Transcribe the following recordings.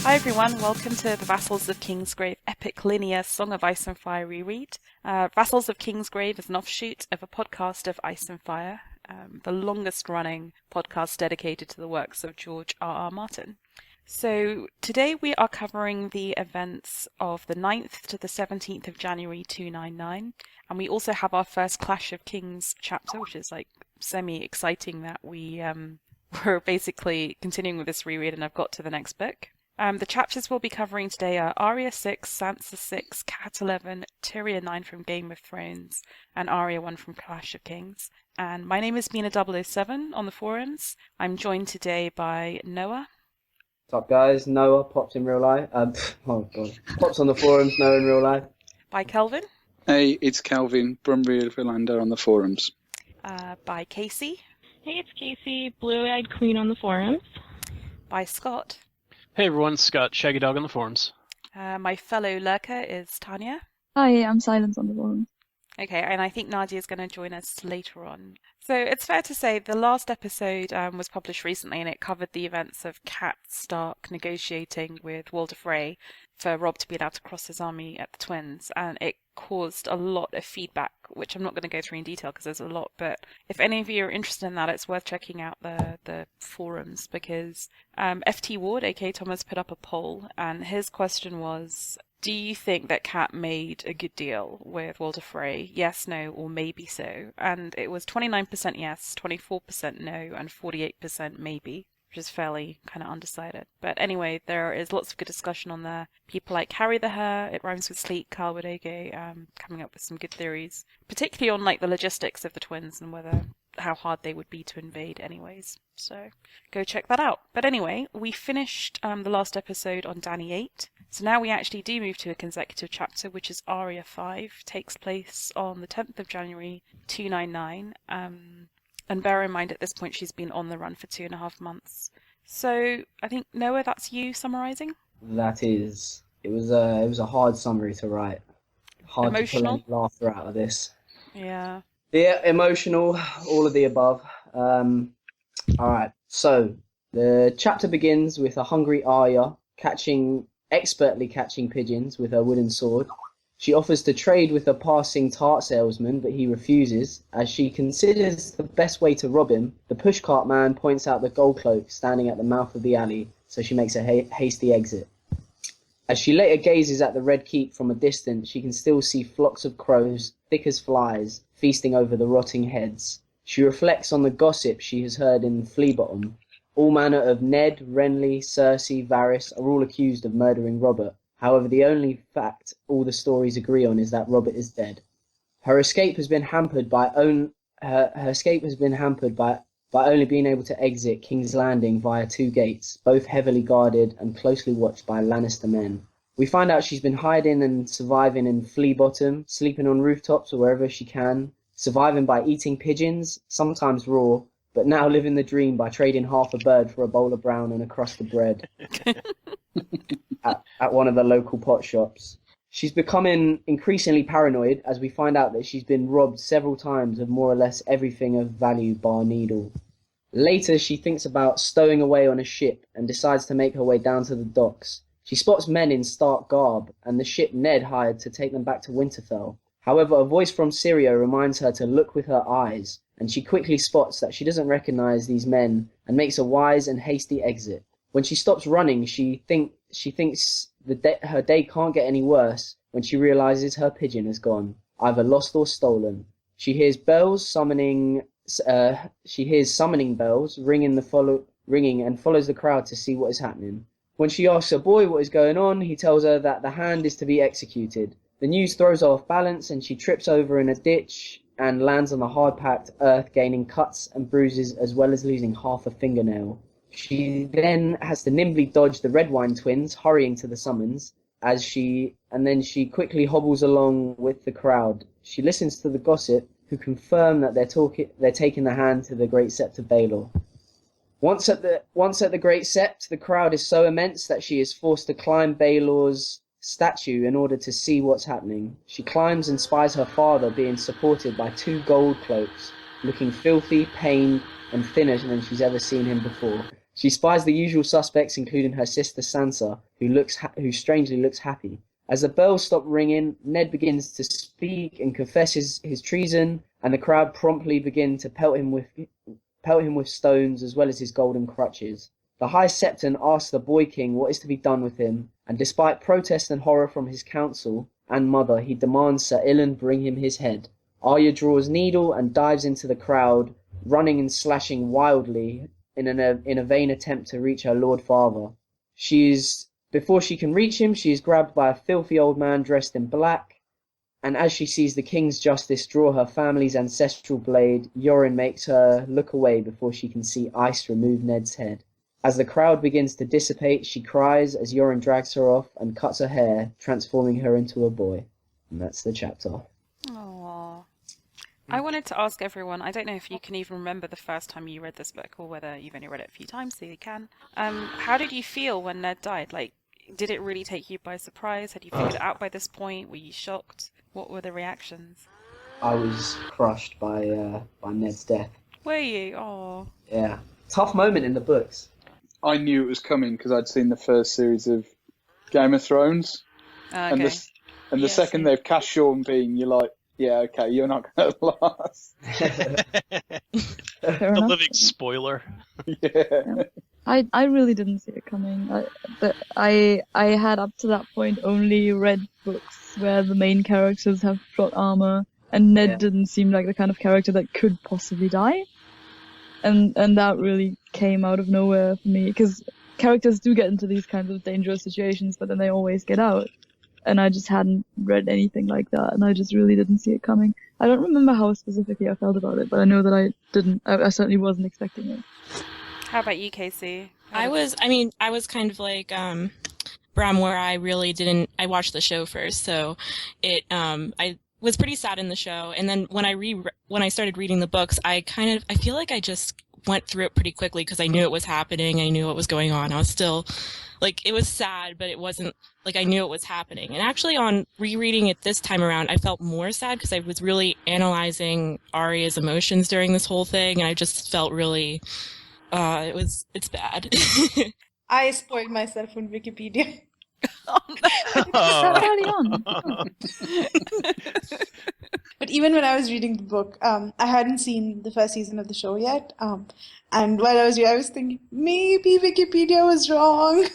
Hi everyone, welcome to the Vassals of Kingsgrave epic linear Song of Ice and Fire reread. Vassals of Kingsgrave is an offshoot of a podcast of Ice and Fire, the longest running podcast dedicated to the works of George R.R. Martin. So today we are covering the events of the 9th to the 17th of January 299, and we also have our first Clash of Kings chapter, which is like semi-exciting that we're basically continuing with this reread and I've got to the next book. The chapters we'll be covering today are Arya 6, Sansa 6, Cat 11, Tyrion 9 from Game of Thrones, and Arya 1 from Clash of Kings. And my name is Bina007 on the forums. I'm joined today by Noah. What's up, guys? Noah, Pops in real life. Pops on the forums, Noah in real life. By Kelvin. Hey, it's Kelvin, Brum Riverlander on the forums. By Casey. Hey, it's Casey, Blue-Eyed Queen on the forums. By Scott. Hey everyone, Scott, Shaggydog on the forums. My fellow lurker is Tanja. Hi, I'm Scilens on the forums. Okay, and I think Nadia is going to join us later on. So it's fair to say the last episode was published recently and it covered the events of Cat Stark negotiating with Waldorf for Robb to be allowed to cross his army at the Twins, and it caused a lot of feedback, which I'm not going to go through in detail because there's a lot, but if any of you are interested in that, it's worth checking out the forums because FT Ward, aka Thomas, put up a poll and his question was, do you think that Cat made a good deal with Walder Frey? Yes, no, or maybe so. And it was 29% yes, 24% no, and 48% maybe, which is fairly kind of undecided. But anyway, there is lots of good discussion on there. People like Harry the Hare, it rhymes with sleek, Carl Woodage, coming up with some good theories, particularly on like the logistics of the Twins and how hard they would be to invade anyways. So go check that out. But anyway, we finished the last episode on Dany 8. So now we actually do move to a consecutive chapter, which is Arya 5, takes place on the 10th of January 299. And bear in mind at this point she's been on the run for 2.5 months. So I think, Noah, that's you summarising? That is. It was a hard summary to write. Hard Emotional? to pull any laughter out of this. Yeah. Yeah, emotional, all of the above. Alright, so the chapter begins with a hungry Arya expertly catching pigeons with her wooden sword. She offers to trade with a passing tart salesman, but he refuses. As she considers the best way to rob him, the pushcart man points out the gold cloak standing at the mouth of the alley, so she makes a hasty exit. As she later gazes at the Red Keep from a distance, she can still see flocks of crows, thick as flies, feasting over the rotting heads. She reflects on the gossip she has heard in Fleabottom. All manner of Ned, Renly, Cersei, Varys are all accused of murdering Robert. However, the only fact all the stories agree on is that Robert is dead. Her escape has been hampered by only being able to exit King's Landing via 2 gates, both heavily guarded and closely watched by Lannister men. We find out she's been hiding and surviving in Fleabottom, sleeping on rooftops or wherever she can, surviving by eating pigeons, sometimes raw, but now living the dream by trading half a bird for a bowl of brown and a crust of bread at one of the local pot shops. She's becoming increasingly paranoid as we find out that she's been robbed several times of more or less everything of value bar needle. Later, she thinks about stowing away on a ship and decides to make her way down to the docks. She spots men in Stark garb and the ship Ned hired to take them back to Winterfell. However, a voice from Syria reminds her to look with her eyes, and she quickly spots that she doesn't recognize these men and makes a wise and hasty exit. When she stops running, she thinks her day can't get any worse when she realizes her pigeon is gone, either lost or stolen. She hears summoning bells ringing and follows the crowd to see what is happening. When she asks her boy what is going on, he tells her that the hand is to be executed. The news throws her off balance and she trips over in a ditch and lands on the hard-packed earth, gaining cuts and bruises as well as losing half a fingernail. She then has to nimbly dodge the Redwine twins, hurrying to the summons, and then she quickly hobbles along with the crowd. She listens to the gossip, who confirm that they're taking the hand to the Great Sept of Baelor. Once at the Great Sept, the crowd is so immense that she is forced to climb Baelor's statue in order to see what's happening. She climbs and spies her father being supported by 2 gold cloaks, looking filthy, pained, and thinner than she's ever seen him before. She spies the usual suspects, including her sister Sansa, who strangely looks happy. As the bells stop ringing, Ned begins to speak and confesses his treason, and the crowd promptly begin to pelt him with stones as well as his golden crutches. The High Septon asks the Boy King what is to be done with him, and despite protest and horror from his council and mother, he demands Sir Ilan bring him his head. Arya draws needle and dives into the crowd, running and slashing wildly in a vain attempt to reach her Lord Father. Before she can reach him, she is grabbed by a filthy old man dressed in black, and as she sees the King's Justice draw her family's ancestral blade, Yoren makes her look away before she can see ice remove Ned's head. As the crowd begins to dissipate, she cries as Yoren drags her off and cuts her hair, transforming her into a boy. And that's the chapter. Aww. I wanted to ask everyone, I don't know if you can even remember the first time you read this book or whether you've only read it a few times, so you can. How did you feel when Ned died? Like, did it really take you by surprise? Had you figured it out by this point? Were you shocked? What were the reactions? I was crushed by Ned's death. Were you? Oh. Yeah. Tough moment in the books. I knew it was coming because I'd seen the first series of Game of Thrones. Okay. And the second they've cast Sean Bean, you're like, yeah, okay, you're not going to last. A living spoiler. Yeah. I really didn't see it coming. I had up to that point only read books where the main characters have plot armor, and Ned didn't seem like the kind of character that could possibly die. And that really came out of nowhere for me, because characters do get into these kinds of dangerous situations, but then they always get out. And I just hadn't read anything like that, and I just really didn't see it coming. I don't remember how specifically I felt about it, but I know that I certainly wasn't expecting it. How about you, Casey? I was kind of like Bram, where I really didn't. I watched the show first, so I was pretty sad in the show, and then when I started reading the books, I feel like I just went through it pretty quickly because I knew it was happening. I knew what was going on. I was still like, it was sad, but it wasn't like I knew it was happening. And actually, on rereading it this time around, I felt more sad because I was really analyzing Arya's emotions during this whole thing, and I just felt really. It's bad. I spoiled myself on Wikipedia. So early on. But even when I was reading the book, I hadn't seen the first season of the show yet. And while I was reading, I was thinking, maybe Wikipedia was wrong.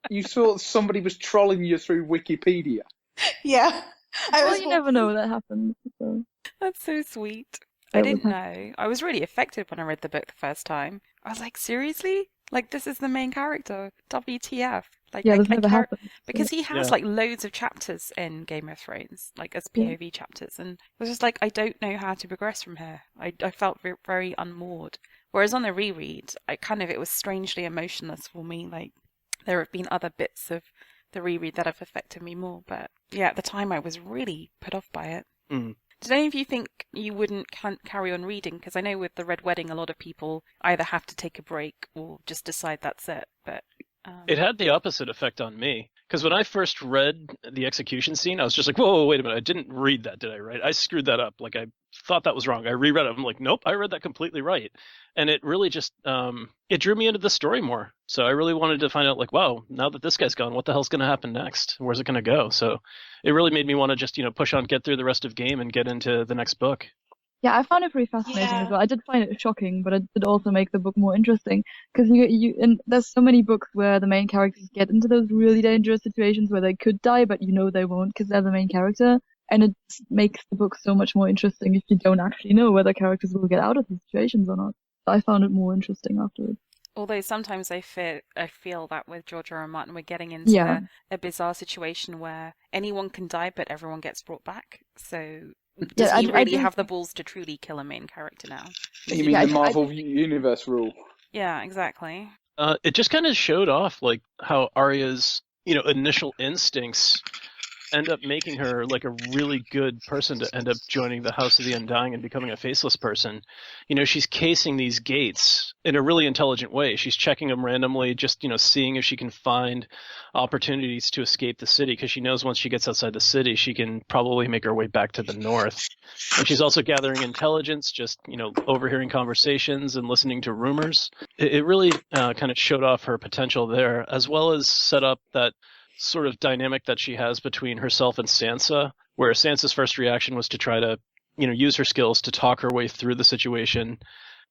You thought somebody was trolling you through Wikipedia. Yeah. You never know that happens. So. That's so sweet. I didn't know. I was really affected when I read the book the first time. I was like, seriously? Like, this is the main character? WTF? Like, yeah, that never happened. Because he has, like, loads of chapters in Game of Thrones, like, as POV chapters. And it was just like, I don't know how to progress from here. I felt very unmoored. Whereas on the reread, it was strangely emotionless for me. Like, there have been other bits of the reread that have affected me more. But, yeah, at the time, I was really put off by it. Mm. Did any of you think you wouldn't carry on reading? Because I know with the Red Wedding, a lot of people either have to take a break or just decide that's it. But it had the opposite effect on me. Because when I first read the execution scene, I was just like, whoa, wait a minute. I didn't read that, did I? Right? I screwed that up. Like, I thought that was wrong. I reread it. I'm like, nope, I read that completely right. And it really just, it drew me into the story more. So I really wanted to find out, like, wow, now that this guy's gone, what the hell's going to happen next? Where's it going to go? So it really made me want to just, push on, get through the rest of game and get into the next book. Yeah, I found it pretty fascinating as well. I did find it shocking, but it did also make the book more interesting, because and there's so many books where the main characters get into those really dangerous situations where they could die, but they won't because they're the main character, and it makes the book so much more interesting if you don't actually know whether characters will get out of these situations or not. I found it more interesting afterwards. Although sometimes I feel that with George R. R. Martin, we're getting into a bizarre situation where anyone can die, but everyone gets brought back. So does he really have the balls to truly kill a main character now? You mean the Marvel Universe rule? Yeah, exactly. It just kind of showed off, like, how Arya's, initial instincts end up making her like a really good person to end up joining the House of the Undying and becoming a faceless person. She's casing these gates in a really intelligent way. She's checking them randomly, just, seeing if she can find opportunities to escape the city, because she knows once she gets outside the city, she can probably make her way back to the north. And she's also gathering intelligence, just, overhearing conversations and listening to rumors. It really kind of showed off her potential there, as well as set up that sort of dynamic that she has between herself and Sansa, where Sansa's first reaction was to try to, use her skills to talk her way through the situation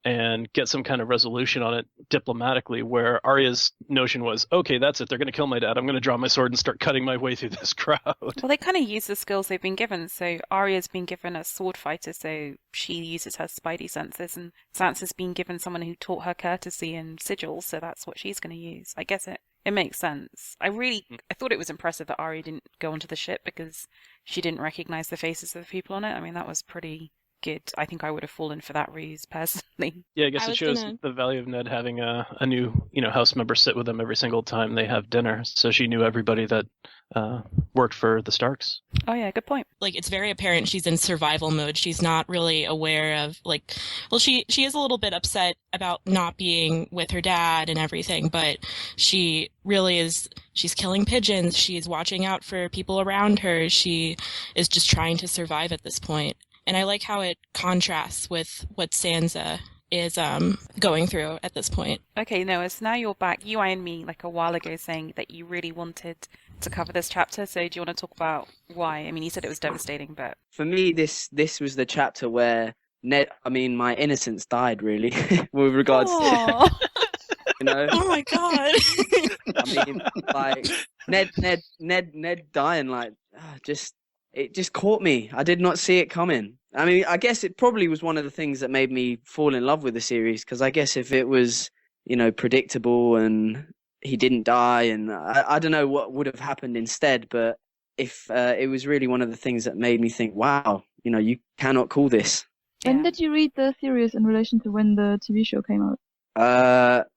and get some kind of resolution on it diplomatically, where Arya's notion was, okay, that's it, they're going to kill my dad, I'm going to draw my sword and start cutting my way through this crowd. Well, they kind of use the skills they've been given. So Arya's been given a sword fighter, so she uses her spidey senses, and Sansa's been given someone who taught her courtesy and sigils, so that's what she's going to use. I guess it makes sense. I thought it was impressive that Arya didn't go onto the ship because she didn't recognize the faces of the people on it. I mean, that was pretty good. I think I would have fallen for that ruse personally. Yeah, I guess it shows the value of Ned having a new, house member sit with them every single time they have dinner. So she knew everybody that worked for the Starks. Oh yeah, good point. Like, it's very apparent she's in survival mode. She's not really aware of, she is a little bit upset about not being with her dad and everything, but she really is, she's killing pigeons. She's watching out for people around her. She is just trying to survive at this point. And I like how it contrasts with what Sansa is going through at this point. Okay, Noah, so now you're back. You and me, like a while ago, saying that you really wanted to cover this chapter. So do you want to talk about why? I mean, you said it was devastating, but... For me, this was the chapter where my innocence died, really, with regards to... Oh my god! I mean, like, Ned dying, like, it just caught me. I did not see it coming. I mean, I guess it probably was one of the things that made me fall in love with the series, because I guess if it was, predictable and he didn't die, and I don't know what would have happened instead, but if it was really one of the things that made me think, wow, you cannot call this. When did you read the series in relation to when the TV show came out?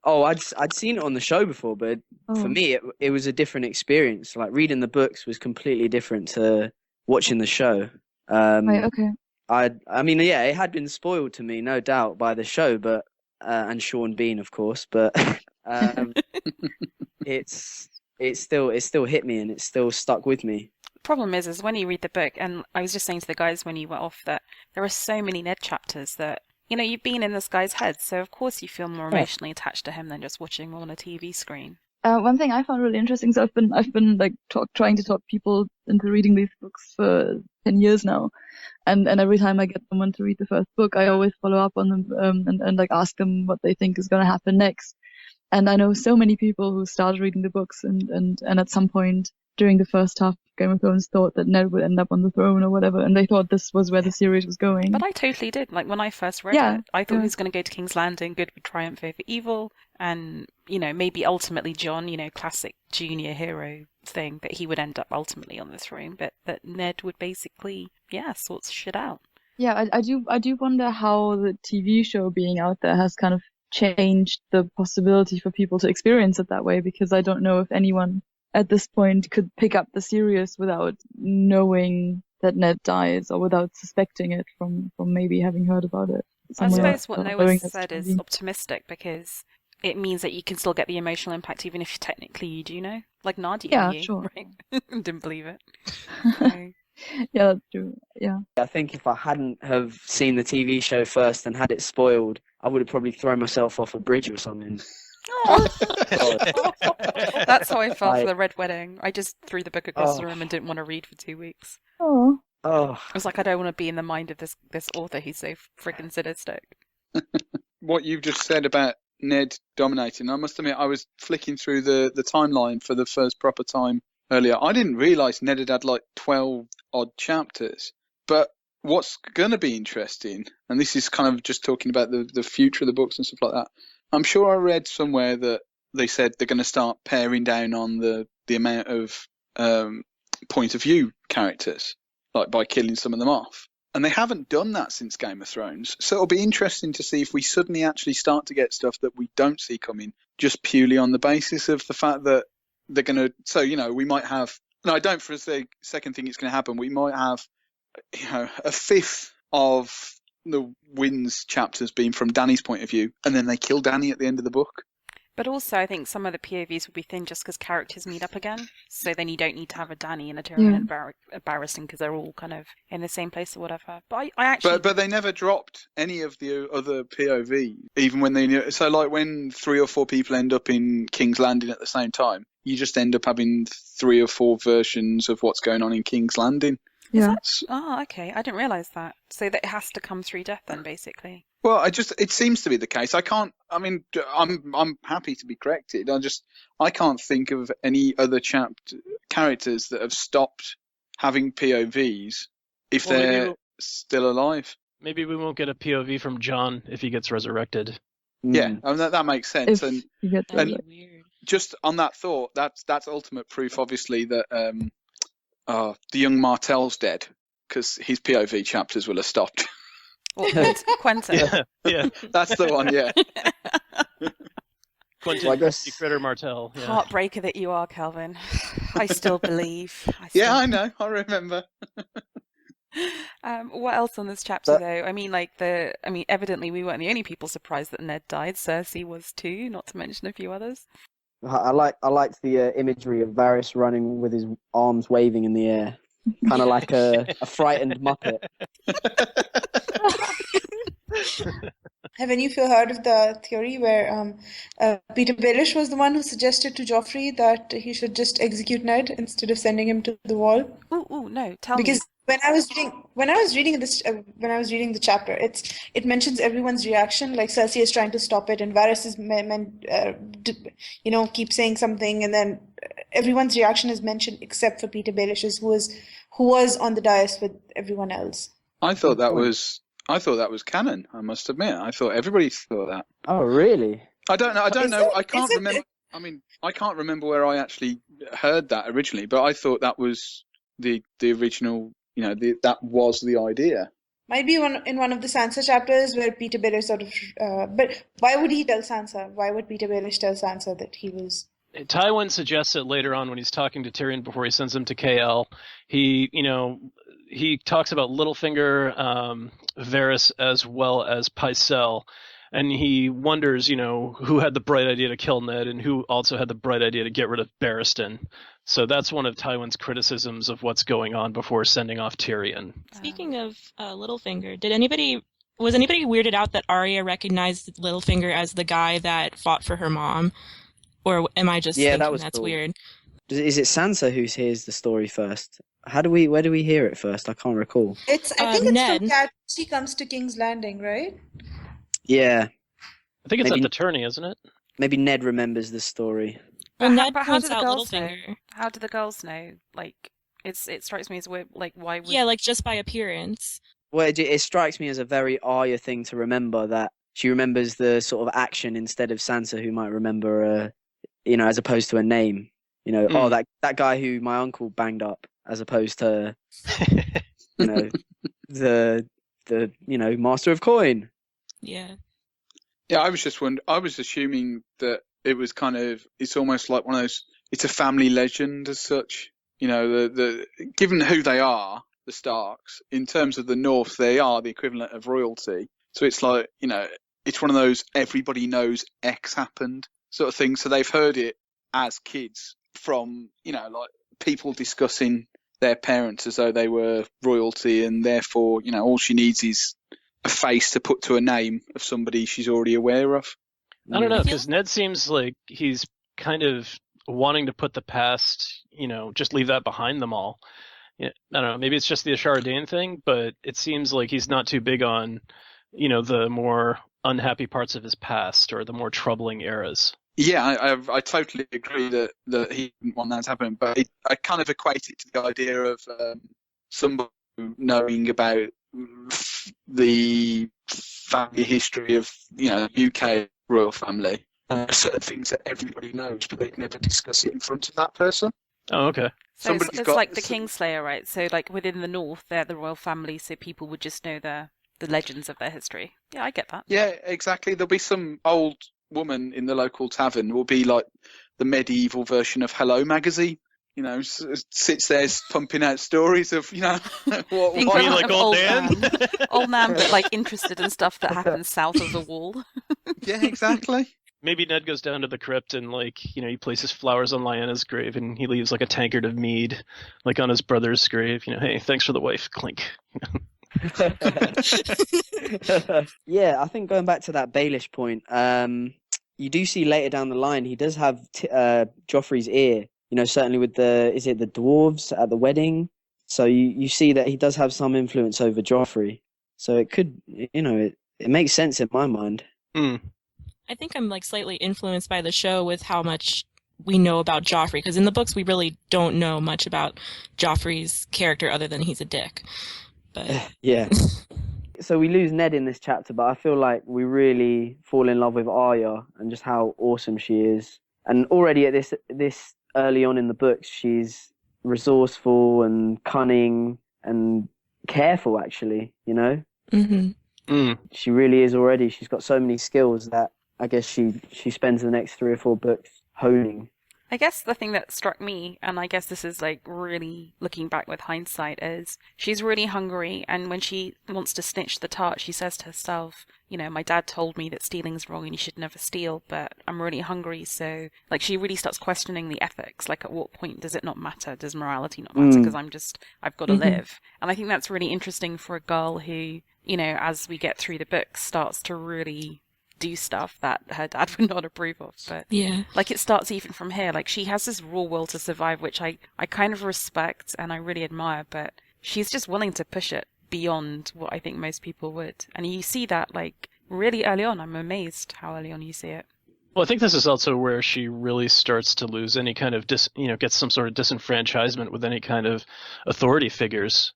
I'd seen it on the show before, but for me, it was a different experience. Like, reading the books was completely different to watching the show. Right, okay. I mean, yeah, it had been spoiled to me, no doubt, by the show, but and Sean Bean, of course, but it still hit me, and it still stuck with me. The problem is when you read the book, and I was just saying to the guys when you went off that there are so many Ned chapters that you've been in this guy's head, so of course you feel more emotionally attached to him than just watching him on a TV screen. One thing I found really interesting, so I've been like trying to talk people into reading these books for 10 years now, and every time I get someone to read the first book, I always follow up on them and like ask them what they think is going to happen next. And I know so many people who started reading the books and at some point during the first half of Game of Thrones thought that Ned would end up on the throne or whatever, and they thought this was where the series was going. But I totally did. Like, when I first read it, I thought he was going to go to King's Landing, good would triumph over evil, and, maybe ultimately Jon, classic junior hero thing, that he would end up ultimately on the throne, but that Ned would basically, sort shit out. Yeah, I do wonder how the TV show being out there has kind of changed the possibility for people to experience it that way, because I don't know if anyone at this point could pick up the series without knowing that Ned dies, or without suspecting it from maybe having heard about it. I suppose what Noah said is optimistic, because it means that you can still get the emotional impact even if technically you do know. Like Nadia knew, sure. Right? Didn't believe it. So. Yeah, that's true. Yeah. I think if I hadn't have seen the TV show first and had it spoiled, I would have probably thrown myself off a bridge or something. That's how I felt for the Red Wedding. I just threw the book across the room and didn't want to read for 2 weeks. Oh. I was like, I don't want to be in the mind of this author who's so freaking sadistic. What you've just said about Ned dominating, I must admit, I was flicking through the timeline for the first proper time earlier. I didn't realise Ned had like 12 odd chapters. But what's going to be interesting, and this is kind of just talking about the future of the books and stuff like that, I'm sure I read somewhere that they said they're going to start paring down on the amount of point of view characters, like by killing some of them off. And they haven't done that since Game of Thrones. So it'll be interesting to see if we suddenly actually start to get stuff that we don't see coming, just purely on the basis of the fact that they're going to... So, we might have and I don't for a second think it's going to happen. We might have, a fifth of the Winds chapters being from Dany's point of view, and then they kill Dany at the end of the book. But also, I think some of the POVs will be thin just because characters meet up again. So then you don't need to have a Dany and a Tyrion and a Barristan because they're all kind of in the same place or whatever. But I actually... But they never dropped any of the other POV, even when they knew. So like when 3 or 4 people end up in King's Landing at the same time, you just end up having 3 or 4 versions of what's going on in King's Landing. Yeah. Oh, okay. I didn't realise that. So that it has to come through death then, basically. Well, it seems to be the case. I'm happy to be corrected. I can't think of any other characters that have stopped having POVs if they're still alive. Maybe we won't get a POV from Jon if he gets resurrected. Yeah, that makes sense. If you get that, That'd be weird. Just on that thought, that's ultimate proof, obviously, that the young Martell's dead because his POV chapters will have stopped. Or Quentin. Yeah. That's the one, yeah. Quentin, Well, I guess- Secret or Martell. Yeah. Heartbreaker that you are, Kelvin. I still believe. Yeah, I know. I remember. What else on this chapter, though? I mean, evidently we weren't the only people surprised that Ned died. Cersei was too, not to mention a few others. I liked the imagery of Varys running with his arms waving in the air, kind of like a frightened Muppet. Have any of you heard of the theory where Peter Baelish was the one who suggested to Joffrey that he should just execute Ned instead of sending him to the wall? Ooh, no, tell me. Because when I was reading the chapter, it mentions everyone's reaction. Like Cersei is trying to stop it, and Varys is keep saying something, and then everyone's reaction is mentioned except for Peter Baelish's, who was on the dais with everyone else. I thought that was canon. I must admit, I thought everybody thought that. Oh, really? I don't know. I can't Is it? remember. I mean, I can't remember where I actually heard that originally, but I thought that was the original. That was the idea. Might be in one of the Sansa chapters where Peter Baelish sort of. But why would he tell Sansa? Why would Peter Baelish tell Sansa that he was? Tywin suggests it later on when he's talking to Tyrion before he sends him to KL. He talks about Littlefinger, Varys, as well as Pycelle, and he wonders, who had the bright idea to kill Ned and who also had the bright idea to get rid of Barristan. So that's one of Tywin's criticisms of what's going on before sending off Tyrion. Speaking of Littlefinger, was anybody weirded out that Arya recognized Littlefinger as the guy that fought for her mom? Or am I just thinking that was that's cool. weird? Is it Sansa who hears the story first? Where do we hear it first? I can't recall. I think it's Ned. from Cat. She comes to King's Landing, right? Yeah, I think it's Maybe- at the tourney, isn't it? maybe Ned remembers the story. Well, Ned But how points do the out girls know? Littlefinger. How do the girls know? Like, it strikes me as weird. Like, why would? Yeah, like just by appearance. Well, it strikes me as a very Arya thing to remember that she remembers the sort of action instead of Sansa, who might remember, as opposed to a name. Oh, that guy who my uncle banged up, as opposed to, the Master of Coin. Yeah. Yeah, I was assuming that it was it's almost like one of those. It's a family legend as such. Given who they are, the Starks, in terms of the North, they are the equivalent of royalty. So it's like, it's one of those everybody knows X happened sort of thing. So they've heard it as kids from, like people discussing their parents as though they were royalty, and therefore, all she needs is a face to put to a name of somebody she's already aware of. I don't know, because Ned seems like he's kind of wanting to put the past, just leave that behind them all. Yeah, I don't know, maybe it's just the Ashara Dane thing, but it seems like he's not too big on, the more unhappy parts of his past or the more troubling eras. Yeah, I totally agree that he didn't want that to happen, but I kind of equate it to the idea of somebody knowing about the family history of, UK royal family. Certain things that everybody knows, but they'd never discuss it in front of that person. Oh, okay. So it's Somebody's got- like the Kingslayer, right? So like within the North, they're the royal family, so people would just know the legends of their history. Yeah, I get that. Yeah, exactly. There'll be some old woman in the local tavern will be like the medieval version of Hello magazine. sits there pumping out stories of, what Think why of like old Dan? Old man, but like interested in stuff that happens south of the wall. Yeah, exactly. Maybe Ned goes down to the crypt and, like, he places flowers on Lyanna's grave and he leaves, like, a tankard of mead, like, on his brother's grave. Hey, thanks for the wife, clink. Yeah, I think going back to that Baelish point, you do see later down the line he does have Joffrey's ear. Certainly with the dwarves at the wedding. So you see that he does have some influence over Joffrey. So it could, it makes sense in my mind. Mm. I think I'm like slightly influenced by the show with how much we know about Joffrey, because in the books we really don't know much about Joffrey's character other than he's a dick. But yeah. So we lose Ned in this chapter, but I feel like we really fall in love with Arya and just how awesome she is. And already at this early on in the books, she's resourceful and cunning and careful, actually, Mm-hmm. Mm. She really is already. She's got so many skills that I guess she spends the next 3 or 4 books honing. I guess the thing that struck me, and I guess this is like really looking back with hindsight, is she's really hungry, and when she wants to snitch the tart, she says to herself, my dad told me that stealing's wrong and you should never steal, but I'm really hungry, so like she really starts questioning the ethics. Like, at what point does it not matter? Does morality not matter? Because I've got to live. And I think that's really interesting for a girl who, as we get through the book, starts to really do stuff that her dad would not approve of. But Yeah. like, it starts even from here. Like, she has this raw will to survive, which I kind of respect and I really admire, but she's just willing to push it beyond what I think most people would. And you see that like really early on. I'm amazed how early on you see it. Well, I think this is also where she really starts to lose any kind of gets some sort of disenfranchisement with any kind of authority figures.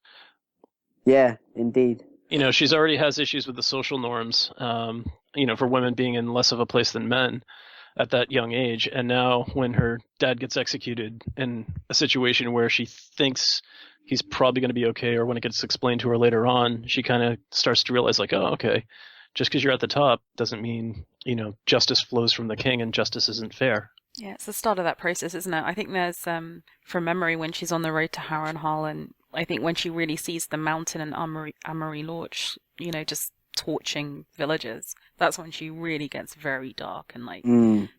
Yeah, indeed. She's already has issues with the social norms, for women being in less of a place than men at that young age. And now when her dad gets executed in a situation where she thinks he's probably going to be okay, or when it gets explained to her later on, she kind of starts to realize, like, oh, okay, just because you're at the top doesn't mean, justice flows from the king and justice isn't fair. Yeah, it's the start of that process, isn't it? I think there's, from memory, when she's on the road to Harrenhal, and I think when she really sees the mountain and Amory Lorch, just torching villagers, that's when she really gets very dark and like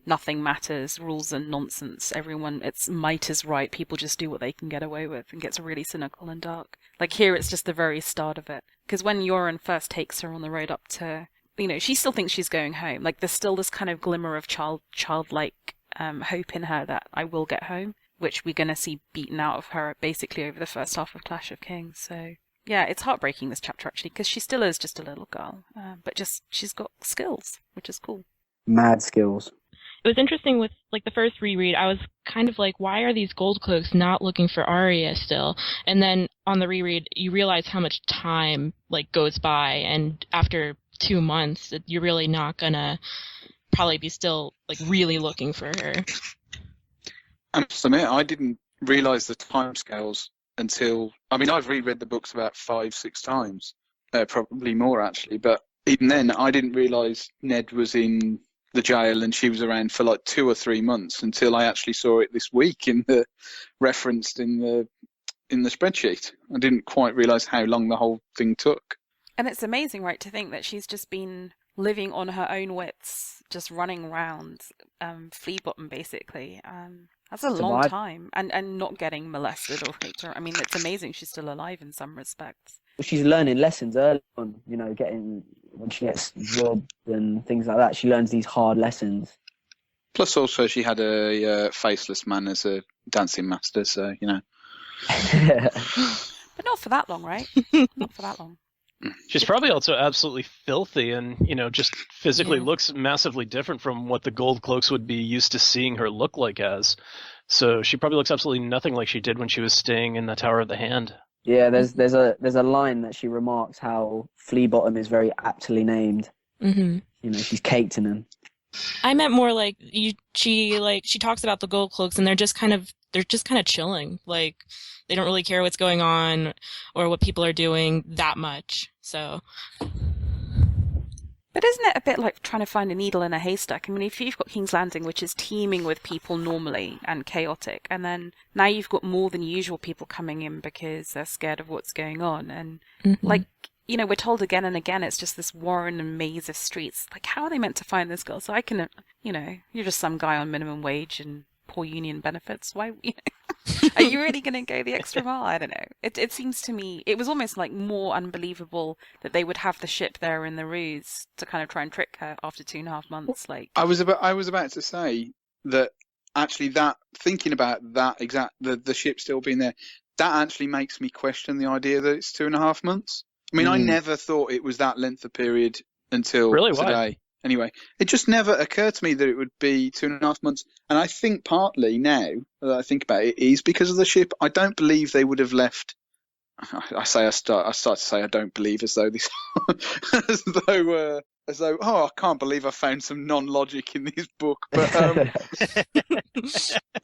nothing matters, rules are nonsense, it's might is right, people just do what they can get away with, and gets really cynical and dark. Like, here it's just the very start of it, because when Yoren first takes her on the road up to, she still thinks she's going home. Like, there's still this kind of glimmer of childlike hope in her that I will get home, which we're going to see beaten out of her basically over the first half of Clash of Kings. So yeah, it's heartbreaking, this chapter, actually, because she still is just a little girl, but she's got skills, which is cool. Mad skills. It was interesting with like the first reread. I was kind of like, why are these gold cloaks not looking for Arya still? And then on the reread, you realize how much time like goes by, and after 2 months, you're really not gonna probably be still like really looking for her. I must admit, I didn't realize the timescales until, I've reread the books about 5-6 times, probably more actually, but even then I didn't realize Ned was in the jail and she was around for like 2 or 3 months until I actually saw it this week referenced in the spreadsheet. I didn't quite realize how long the whole thing took. And it's amazing, right, to think that she's just been living on her own wits, just running around, flea bottom basically. That's a long time, and not getting molested or raped. It's amazing she's still alive in some respects. She's learning lessons early on, when she gets robbed and things like that. She learns these hard lessons. Plus, also, she had a faceless man as a dancing master, so, But not for that long, right? Not for that long. She's probably also absolutely filthy and, just physically looks massively different from what the gold cloaks would be used to seeing her look like as. So she probably looks absolutely nothing like she did when she was staying in the Tower of the Hand. Yeah, there's a line that she remarks how Flea Bottom is very aptly named. Mm-hmm. She's caked in them. I meant more like she talks about the gold cloaks and they're just kind of chilling. Like, they don't really care what's going on or what people are doing that much. So But isn't it a bit like trying to find a needle in a haystack? I mean, if you've got King's Landing, which is teeming with people normally and chaotic, and then now you've got more than usual people coming in because they're scared of what's going on, and like, you know, we're told again and again it's just this warren and maze of streets. Like, how are they meant to find this girl? So I can, you know, you're just some guy on minimum wage and poor union benefits. Why, you know, are you really going to go the extra mile? I don't know. It seems to me, it was almost like more unbelievable that they would have the ship there in the ruse to kind of try and trick her after 2.5 months. Like, I was about to say that actually, that thinking about that the ship still being there, that actually makes me question the idea that it's 2.5 months. I mean, I never thought it was that length of period until Really? today. Why? Anyway, it just never occurred to me that it would be 2.5 months. And I think partly now that I think about it is because of the ship. I don't believe they would have left. I start to say I don't believe as though this, as though I can't believe I found some non-logic in this book. But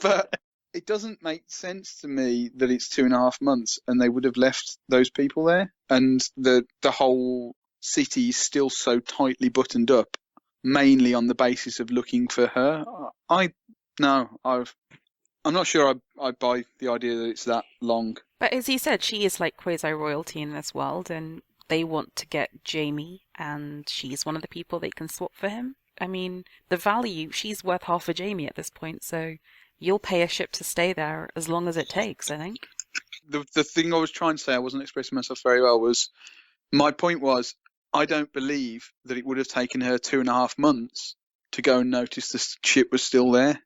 but it doesn't make sense to me that it's 2.5 months and they would have left those people there, and the whole city is still so tightly buttoned up, mainly on the basis of looking for her. I'm not sure I buy the idea that it's that long. but as he said, she is like quasi-royalty in this world, and they want to get Jamie, and she's one of the people they can swap for him. I mean, the value, she's worth half a Jamie at this point, so you'll pay a ship to stay there as long as it takes, I think. The thing I was trying to say, I wasn't expressing myself very well, was my point was I don't believe that it would have taken her 2.5 months to go and notice the ship was still there.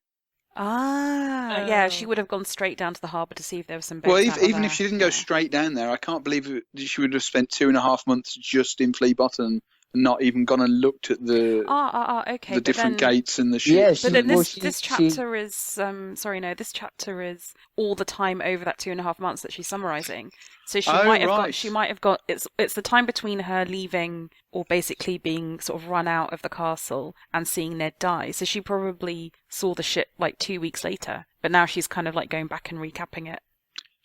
Yeah, she would have gone straight down to the harbour to see if there was some boats Well, out even there. if she didn't go straight down there, I can't believe that she would have spent 2.5 months just in Flea Bottom and not even gone and looked at the Okay, the but different then, gates and the Yeah, ships. but then well, this chapter is this chapter is all the time over that 2.5 months that she's summarising. So she Oh, might have right. got it's the time between her leaving or basically being sort of run out of the castle and seeing Ned die. So she probably saw the ship like 2 weeks later, but now she's kind of like going back and recapping it.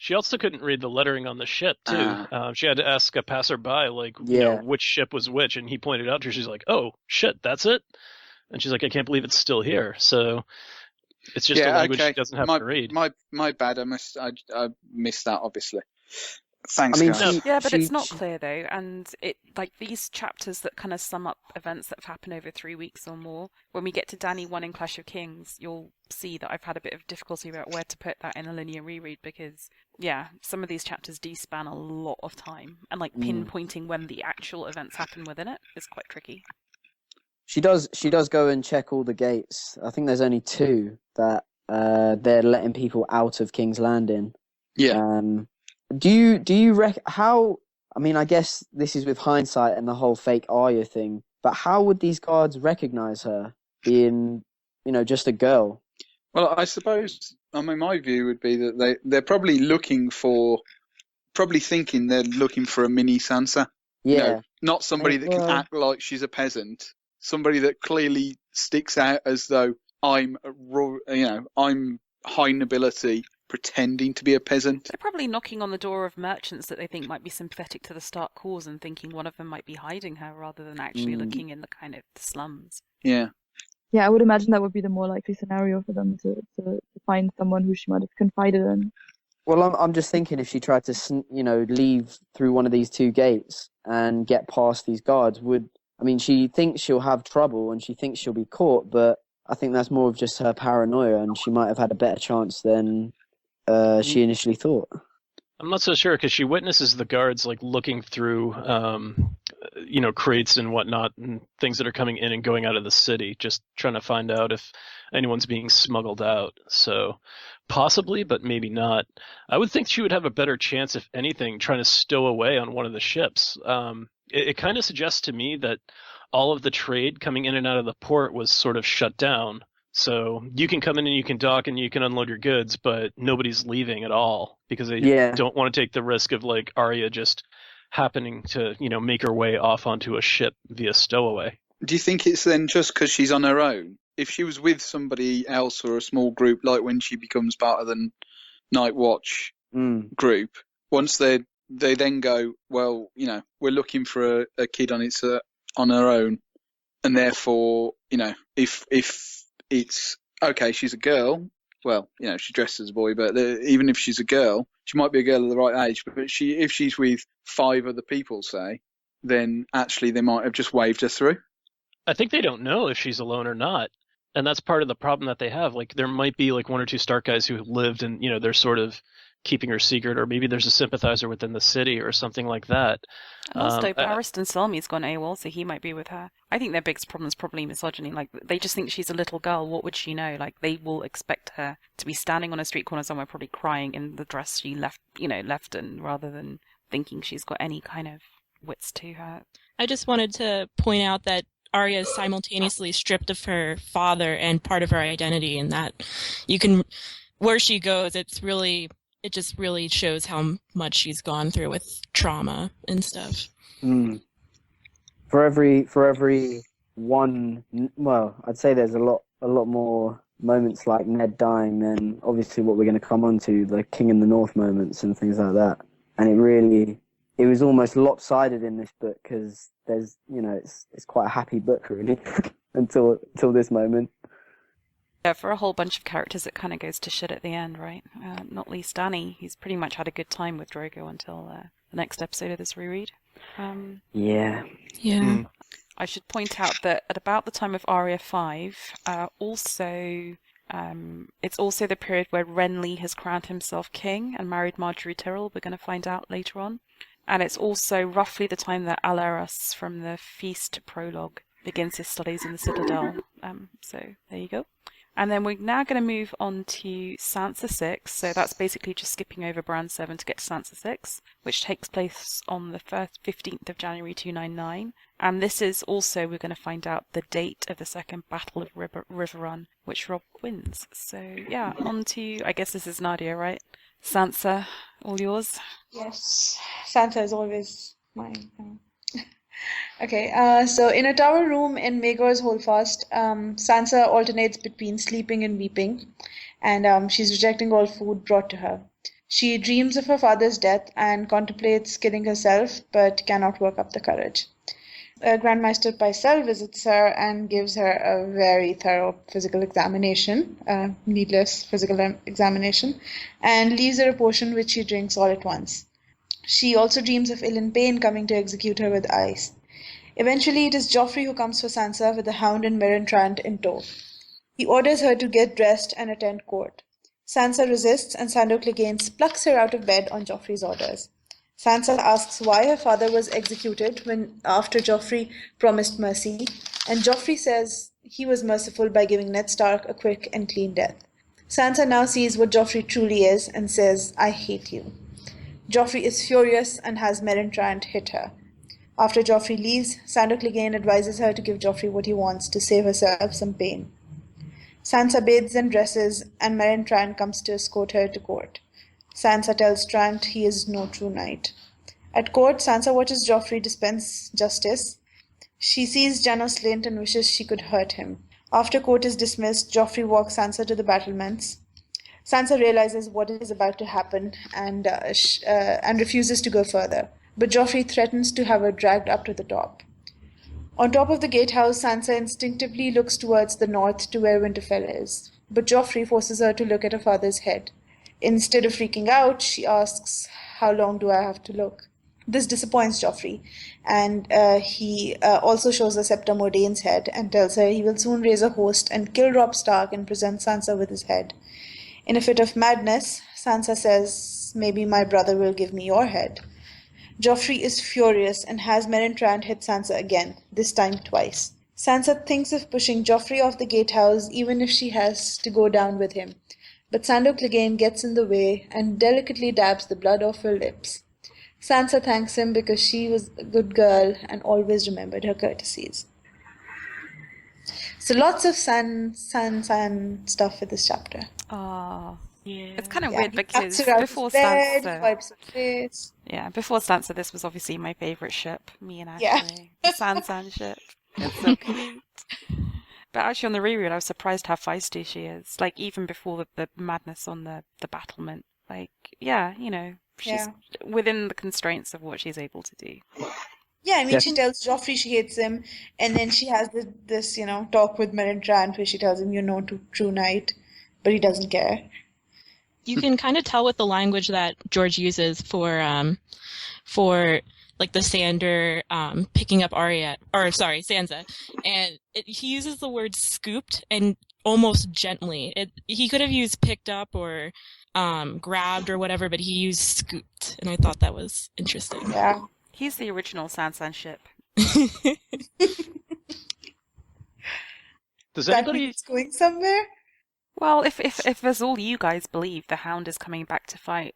She also couldn't read the lettering on the ship too. She had to ask a passerby, like, you know, which ship was which, and he pointed out to her. She's like, "Oh shit, that's it." And she's like, "I can't believe it's still here." So it's just a language she doesn't have to read. My bad. I missed that, obviously. Thanks, I mean, guys. Yeah, but it's not clear though, and it like these chapters that kind of sum up events that have happened over 3 weeks or more. When we get to Dany 1 in Clash of Kings, you'll see that I've had a bit of difficulty about where to put that in a linear reread because, yeah, some of these chapters do span a lot of time, and like pinpointing when the actual events happen within it is quite tricky. She does go and check all the gates. I think there's only 2 that they're letting people out of King's Landing. Yeah. Do you how? I mean, I guess this is with hindsight and the whole fake Arya thing. But how would these guards recognize her, being, you know, just a girl? Well, I suppose. I mean, my view would be that they're probably thinking they're looking for a mini Sansa. Yeah. You know, not somebody that can act like she's a peasant. Somebody that clearly sticks out as though I'm high nobility, pretending to be a peasant. They're probably knocking on the door of merchants that they think might be sympathetic to the Stark cause and thinking one of them might be hiding her rather than actually looking in the kind of the slums. Yeah. Yeah, I would imagine that would be the more likely scenario for them to find someone who she might have confided in. Well, I'm just thinking if she tried to, leave through one of these 2 gates and get past these guards, she thinks she'll have trouble and she thinks she'll be caught, but I think that's more of just her paranoia, and she might have had a better chance than she initially thought. I'm not so sure because she witnesses the guards like looking through, crates and whatnot and things that are coming in and going out of the city, just trying to find out if anyone's being smuggled out. So possibly, but maybe not. I would think she would have a better chance, if anything, trying to stow away on one of the ships. It kind of suggests to me that all of the trade coming in and out of the port was sort of shut down. So you can come in and you can dock and you can unload your goods, but nobody's leaving at all because they don't want to take the risk of like Arya just happening to, make her way off onto a ship via stowaway. Do you think it's then just because she's on her own? If she was with somebody else or a small group, like when she becomes part of the Night Watch group, once they then go, well, we're looking for a kid on her own. and therefore, if it's okay, she's a girl. Well, she dresses as a boy, but even if she's a girl, she might be a girl of the right age. But if she's with 5 other people, say, then actually they might have just waved her through. I think they don't know if she's alone or not. And that's part of the problem that they have. Like, there might be like 1 or 2 Stark guys who lived and, they're sort of keeping her secret, or maybe there's a sympathizer within the city or something like that. And also, Barristan Selmy's gone AWOL, so he might be with her. I think their biggest problem is probably misogyny. Like, they just think she's a little girl. What would she know? Like, they will expect her to be standing on a street corner somewhere, probably crying in the dress she left in, rather than thinking she's got any kind of wits to her. I just wanted to point out that Arya is simultaneously stripped of her father and part of her identity, and that where she goes, it just really shows how much she's gone through with trauma and stuff. Mm. For every one, well, I'd say there's a lot more moments like Ned dying than obviously what we're going to come on to, the King in the North moments and things like that. And it was almost lopsided in this book, because there's, it's quite a happy book really until this moment. Yeah, for a whole bunch of characters, it kind of goes to shit at the end, right? Not least Dany. He's pretty much had a good time with Drogo until the next episode of this reread. Yeah. I should point out that at about the time of Arya 5, it's also the period where Renly has crowned himself king and married Marjorie Tyrrell. We're going to find out later on. And it's also roughly the time that Alaras from the Feast prologue begins his studies in the Citadel. So there you go. And then we're now going to move on to Sansa 6. So that's basically just skipping over Bran 7 to get to Sansa 6, which takes place on the 15th of January 299. And this is also, we're going to find out the date of the second Battle of River Run, which Robb wins. So yeah, on to, I guess this is Nadia, right? Sansa, all yours? Yes, Sansa is always mine. Okay, so in a tower room in Maegor's Holdfast, Sansa alternates between sleeping and weeping, and she's rejecting all food brought to her. She dreams of her father's death and contemplates killing herself, but cannot work up the courage. Grandmaster Pycelle visits her and gives her a very thorough physical examination, needless physical examination, and leaves her a potion which she drinks all at once. She also dreams of Ilan Payne coming to execute her with ice. Eventually, it is Joffrey who comes for Sansa with the Hound and Merentrand in tow. He orders her to get dressed and attend court. Sansa resists, and Sandor Clegane plucks her out of bed on Joffrey's orders. Sansa asks why her father was executed after Joffrey promised mercy, and Joffrey says he was merciful by giving Ned Stark a quick and clean death. Sansa now sees what Joffrey truly is and says, "I hate you." Joffrey is furious and has Merentrand hit her. After Joffrey leaves, Sandor Clegane advises her to give Joffrey what he wants to save herself some pain. Sansa bathes and dresses, and Merentrand comes to escort her to court. Sansa tells Trant he is no true knight. At court, Sansa watches Joffrey dispense justice. She sees Janos Slynt and wishes she could hurt him. After court is dismissed, Joffrey walks Sansa to the battlements. Sansa realizes what is about to happen and refuses to go further, but Joffrey threatens to have her dragged up to the top. On top of the gatehouse, Sansa instinctively looks towards the north to where Winterfell is, but Joffrey forces her to look at her father's head. Instead of freaking out, she asks, "How long do I have to look?" This disappoints Joffrey, and he also shows her Septa Mordane's head and tells her he will soon raise a host and kill Robb Stark and present Sansa with his head. In a fit of madness, Sansa says, "Maybe my brother will give me your head." Joffrey is furious and has Merentrand hit Sansa again, this time twice. Sansa thinks of pushing Joffrey off the gatehouse even if she has to go down with him, but Sandor Clegane gets in the way and delicately dabs the blood off her lips. Sansa thanks him because she was a good girl and always remembered her courtesies. So lots of San stuff in this chapter. Ah, Yeah. it's kind of Yeah, weird he because knocks her out before of bed, Sansa, wipes her face. before Sansa, this was obviously my favourite ship, me and Yeah. Ashley, the SanSan ship. It's so cute. But actually, on the reread, I was surprised how feisty she is. Like even before the madness on the battlement. Like, yeah, she's Yeah. within the constraints of what she's able to do. Yeah, I mean, Yeah. she tells Joffrey she hates him, and then she has this talk with Melindrand where she tells him, "You're no true knight," but he doesn't care. You can kind of tell with the language that George uses for like the Sander picking up Arya, or sorry, Sansa, and he uses the word scooped and almost gently. He could have used picked up or grabbed or whatever, but he used scooped, and I thought that was interesting. Yeah. He's the original SanSan ship. Does That anybody? means it's going somewhere? Well, if as all you guys believe the Hound is coming back to fight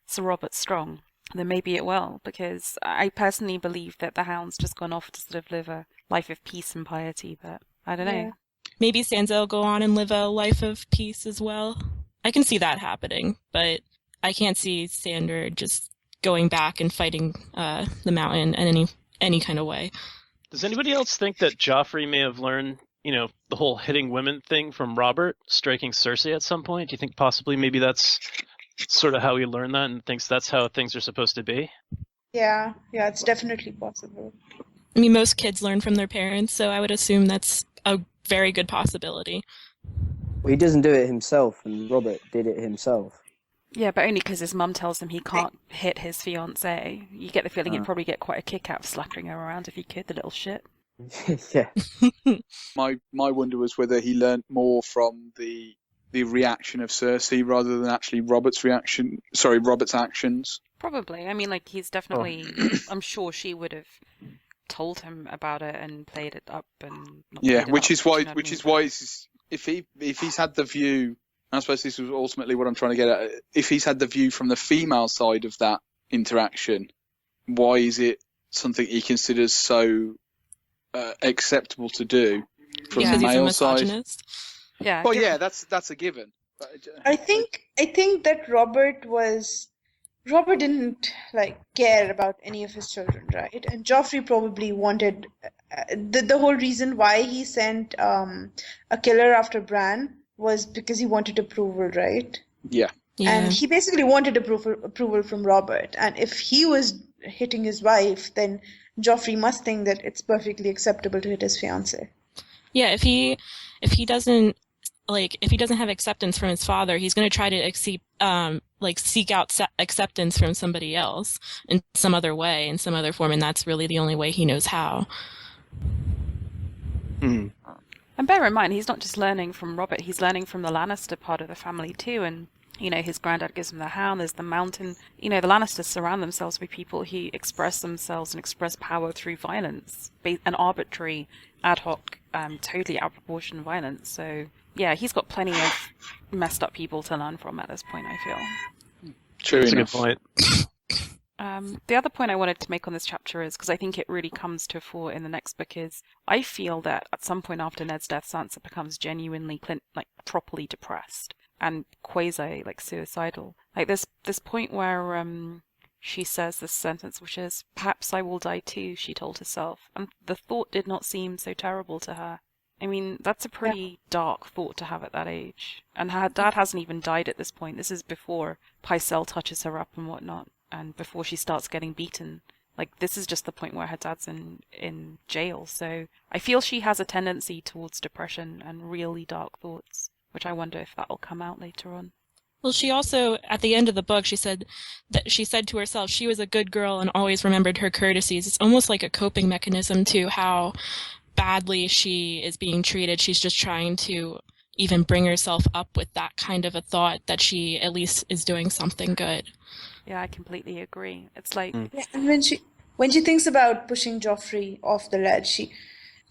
Sir Robert Strong, then maybe it will, because I personally believe that the Hound's just gone off to sort of live a life of peace and piety, but I don't know. Yeah. Maybe Sansa will go on and live a life of peace as well. I can see that happening, but I can't see Sander just going back and fighting the Mountain in any kind of way. Does anybody else think that Joffrey may have learned, the whole hitting women thing from Robert striking Cersei at some point? Do you think possibly maybe that's sort of how he learned that and thinks that's how things are supposed to be? Yeah, it's definitely possible. I mean, most kids learn from their parents, so I would assume that's a very good possibility. Well, he doesn't do it himself, and Robert did it himself. Yeah, but only because his mum tells him he can't hit his fiancée. You get the feeling he'd probably get quite a kick out of slapping her around if he could, the little shit. Yeah. My wonder was whether he learnt more from the reaction of Cersei rather than actually Robert's actions. Probably. I mean, like, he's definitely... I'm sure she would have told him about it and played it up and... Which is why if he's had the view... I suppose this was ultimately what I'm trying to get at. If he's had the view from the female side of that interaction, why is it something he considers so acceptable to do from the male side? Yeah. Well, yeah, that's a given. I think that Robert didn't care about any of his children, right? And Joffrey probably wanted the whole reason why he sent a killer after Bran was because he wanted approval, right? Yeah. And he basically wanted approval from Robert. And if he was hitting his wife, then Joffrey must think that it's perfectly acceptable to hit his fiancée. Yeah, if he doesn't have acceptance from his father, he's going to try to seek out acceptance from somebody else in some other way, in some other form, and that's really the only way he knows how. Hmm. And bear in mind, he's not just learning from Robert, he's learning from the Lannister part of the family too, and his granddad gives him the Hound, there's the Mountain. The Lannisters surround themselves with people who express themselves and express power through violence, an arbitrary, ad hoc, totally out of proportion violence. So, yeah, he's got plenty of messed up people to learn from at this point, I feel. True That's enough. a good point. The other point I wanted to make on this chapter is, because I think it really comes to a fore in the next book, is I feel that at some point after Ned's death, Sansa becomes genuinely, properly depressed and quasi, suicidal. This point where she says this sentence, which is, "Perhaps I will die too," she told herself, and the thought did not seem so terrible to her. I mean, that's a pretty dark thought to have at that age. And her dad hasn't even died at this point. This is before Pycelle touches her up and whatnot, and before she starts getting beaten. This is just the point where her dad's in jail. So I feel she has a tendency towards depression and really dark thoughts, which I wonder if that'll come out later on. Well, she also, at the end of the book, she said to herself she was a good girl and always remembered her courtesies. It's almost like a coping mechanism to how badly she is being treated. She's just trying to even bring herself up with that kind of a thought that she at least is doing something good. Yeah, I completely agree. It's like... Yeah, and when she thinks about pushing Joffrey off the ledge,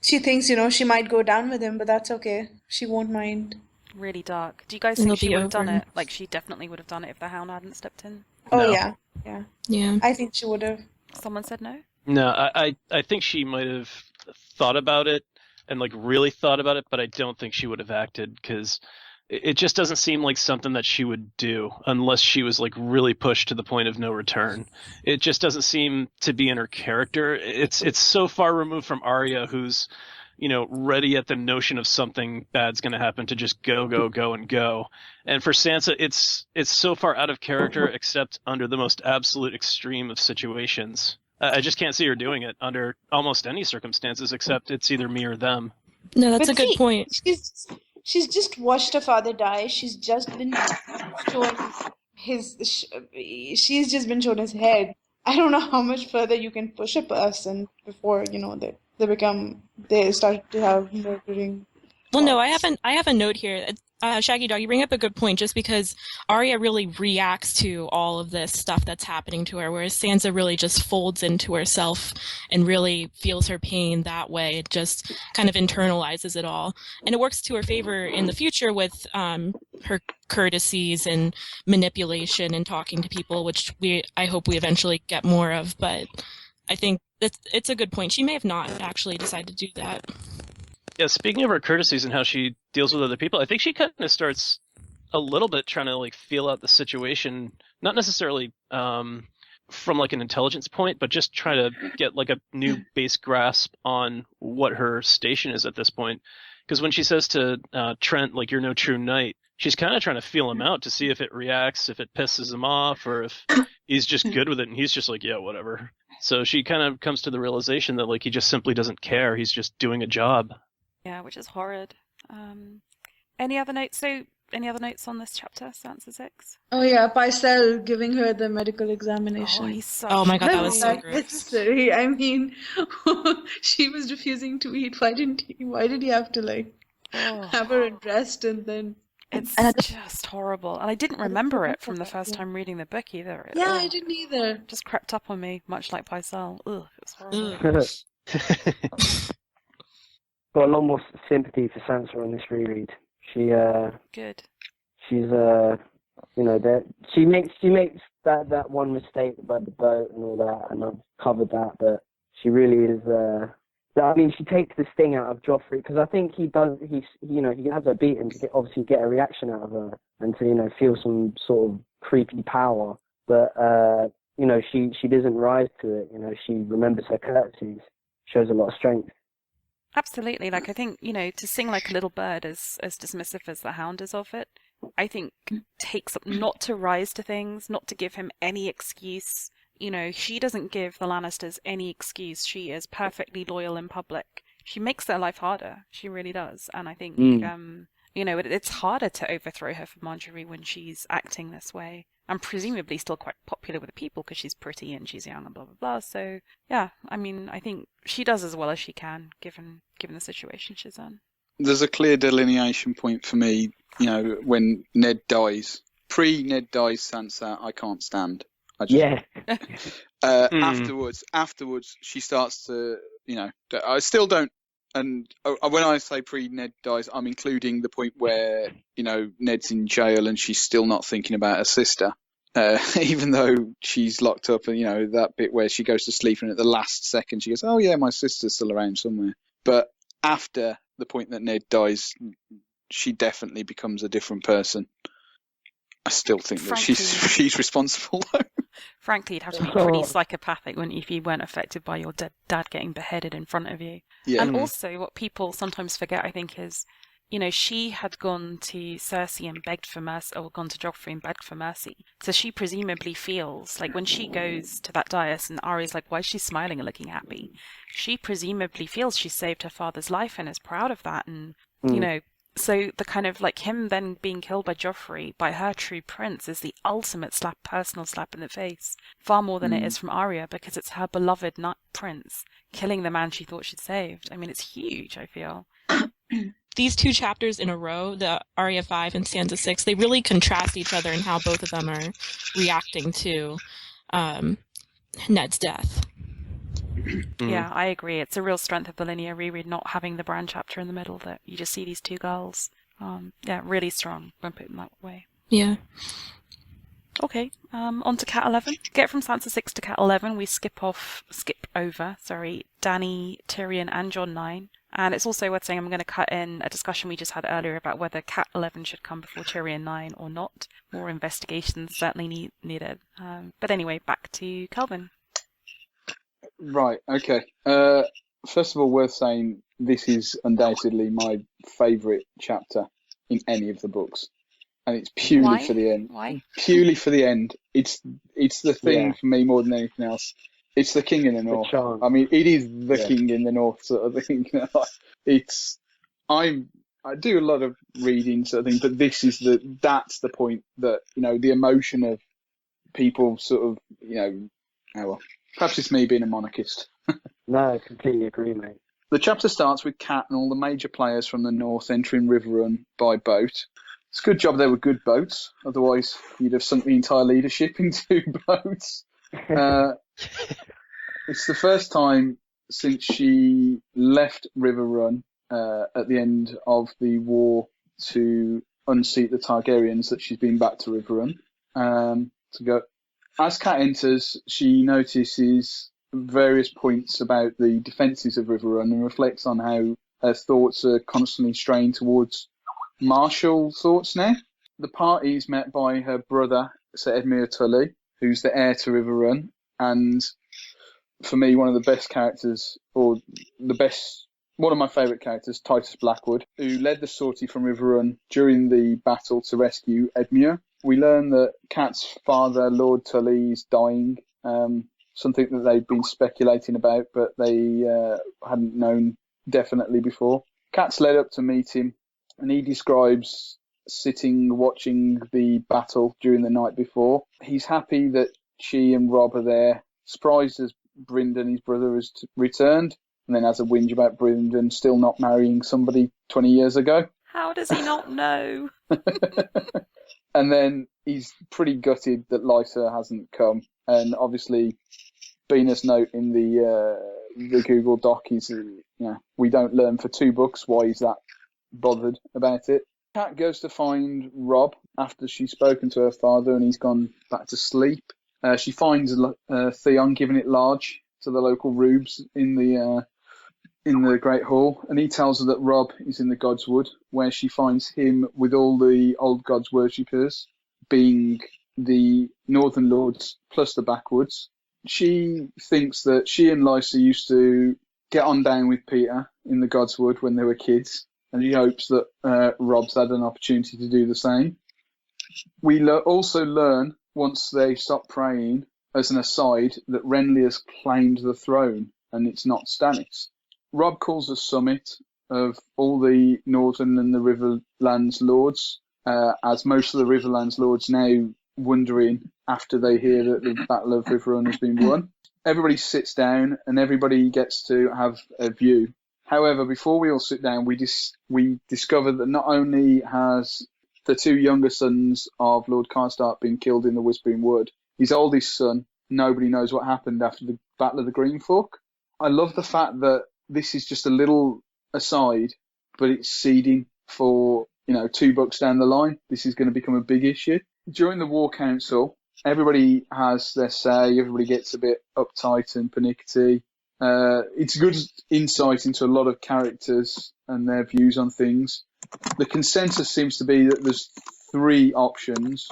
she thinks, she might go down with him, but that's okay. She won't mind. Really dark. Do you guys think she would have done it? She definitely would have done it if the Hound hadn't stepped in? Oh, No. yeah. I think she would have. Someone said no? No, I think she might have thought about it and really thought about it, but I don't think she would have acted because it just doesn't seem like something that she would do unless she was really pushed to the point of no return. It just doesn't seem to be in her character. It's so far removed from Arya, who's ready at the notion of something bad's going to happen to just go, and go. And for Sansa, it's so far out of character, except under the most absolute extreme of situations. I just can't see her doing it under almost any circumstances, except it's either me or them. No, that's But a good see, point. she's just watched her father die. She's just been shown she's just been shown his head. I don't know how much further you can push a person before, they start to have murdering Well, no, I thoughts. have a note here. Shaggydog, you bring up a good point, just because Arya really reacts to all of this stuff that's happening to her, whereas Sansa really just folds into herself and really feels her pain that way. It just kind of internalizes it all. And it works to her favor in the future with her courtesies and manipulation and talking to people, which I hope we eventually get more of. But I think it's a good point. She may have not actually decided to do that. Yeah, speaking of her courtesies and how she deals with other people, I think she kind of starts a little bit trying to like feel out the situation, not necessarily from like an intelligence point, but just try to get like a new base grasp on what her station is at this point. Because when she says to Trent, like, "You're no true knight," she's kind of trying to feel him out to see if it reacts, if it pisses him off, or if he's just good with it and he's just like, yeah, whatever. So she kind of comes to the realization that like he just simply doesn't care. He's just doing a job. Yeah, which is horrid. Any other notes? Any other notes on this chapter, Sansa 6? Oh yeah, Pycelle giving her the medical Oh, examination. he's such Oh my a God, that was so great- gross. necessary. I mean, she was refusing to eat. Why did he have to Oh. have her undressed and then? It's And just horrible. And I didn't remember it from the first time reading the book either. Yeah, I didn't either. Just crept up on me, much like Pycelle. Ugh, it was horrible. Ugh. Got a lot more sympathy for Sansa on this reread. Good. She's that she makes that one mistake about the boat and all that, and I've covered that, but she really is. I mean, she takes the sting out of Joffrey, because I think he has her beaten to obviously get a reaction out of her and to feel some sort of creepy power, but she doesn't rise to it. She remembers her courtesies, shows a lot of strength. Absolutely. Like, I think, to sing like a little bird, as dismissive as the Hound is of it, I think takes up not to rise to things, not to give him any excuse. She doesn't give the Lannisters any excuse. She is perfectly loyal in public. She makes their life harder. She really does. And I think, it's harder to overthrow her for Marjorie when she's acting this way. And presumably still quite popular with the people because she's pretty and she's young and blah, blah, blah. So, yeah, I mean, I think she does as well as she can, given the situation she's in. There's a clear delineation point for me, when Ned dies. Pre-Ned dies Sansa, I can't stand. Yeah. Afterwards, she starts to, I still don't. And when I say pre-Ned dies, I'm including the point where, Ned's in jail and she's still not thinking about her sister, even though she's locked up. And, that bit where she goes to sleep and at the last second she goes, oh, yeah, my sister's still around somewhere. But after the point that Ned dies, she definitely becomes a different person. I still think that she's responsible, though. Frankly, you'd have to be pretty psychopathic if you weren't affected by your dad getting beheaded in front of you. Yeah. And also, what people sometimes forget, I think, is, she had gone to Cersei and begged for mercy, or gone to Joffrey and begged for mercy. So she presumably feels, like when she goes to that dais and Arya's like, why is she smiling and looking happy? She presumably feels she saved her father's life and is proud of that. And, so the kind of like him then being killed by Joffrey, by her true prince, is the ultimate personal slap in the face, far more than it is from Arya, because it's her beloved prince killing the man she thought she'd saved. I mean, it's huge, I feel. These two chapters in a row, the Arya 5 and Sansa 6, they really contrast each other in how both of them are reacting to Ned's death. Yeah, I agree. It's a real strength of the linear reread not having the Bran chapter in the middle, that you just see these two girls. Really strong when put in that way. Yeah. Okay, on to Cat 11. Get from Sansa 6 to Cat 11, we skip over Dany, Tyrion and Jon 9. And it's also worth saying I'm going to cut in a discussion we just had earlier about whether Cat 11 should come before Tyrion 9 or not. More investigations certainly needed. But anyway, back to Kelvin. Right, okay. First of all, worth saying, this is undoubtedly my favourite chapter in any of the books. And it's purely for the end. Why? Purely for the end. It's the thing for me more than anything else. It's the king in the north. chance. I mean, it is the Yeah. king in the north sort of thing. I do a lot of reading sort of thing, but that's the point that, the emotion of people sort of, oh well, perhaps it's me being a monarchist. No, I completely agree, mate. The chapter starts with Cat and all the major players from the north entering Riverrun by boat. It's a good job they were good boats, otherwise you'd have sunk the entire leadership in 2 boats. It's the first time since she left Riverrun at the end of the war to unseat the Targaryens that she's been back to Riverrun to go. As Cat enters, she notices various points about the defences of Riverrun and reflects on how her thoughts are constantly straying towards martial thoughts now. The party is met by her brother, Sir Edmure Tully, who's the heir to Riverrun, and for me, one of the best characters, or one of my favourite characters, Titus Blackwood, who led the sortie from Riverrun during the battle to rescue Edmure. We learn that Cat's father, Lord Tully, is dying, something that they'd been speculating about, but they hadn't known definitely before. Cat's led up to meet him, and he describes sitting watching the battle during the night before. He's happy that she and Rob are there, surprised as Brynden, his brother, has returned, and then has a whinge about Brynden still not marrying somebody 20 years ago. How does he not know? And then he's pretty gutted that Lysa hasn't come. And obviously, Bina's note in the Google Doc is, we don't learn for 2 books why he's that bothered about it. Cat goes to find Rob after she's spoken to her father and he's gone back to sleep. She finds Theon giving it large to the local rubes in the Great Hall, and he tells her that Rob is in the Godswood, where she finds him with all the old gods worshippers, being the Northern Lords plus the Backwoods. She thinks that she and Lysa used to get on down with Peter in the Godswood when they were kids, and she hopes that Rob's had an opportunity to do the same. We also learn, once they stop praying, as an aside, that Renly has claimed the throne, and it's not Stannis. Rob calls a summit of all the Northern and the Riverlands lords, as most of the Riverlands lords now wondering after they hear that the Battle of Riverrun has been won. Everybody sits down and everybody gets to have a view. However, before we all sit down, we discover that not only has the 2 younger sons of Lord Karstark been killed in the Whispering Wood, his oldest son, nobody knows what happened after the Battle of the Green Fork. I love the fact that this is just a little aside, but it's seeding for, 2 books down the line. This is going to become a big issue. During the War Council, everybody has their say, everybody gets a bit uptight and pernickety. It's good insight into a lot of characters and their views on things. The consensus seems to be that there's 3 options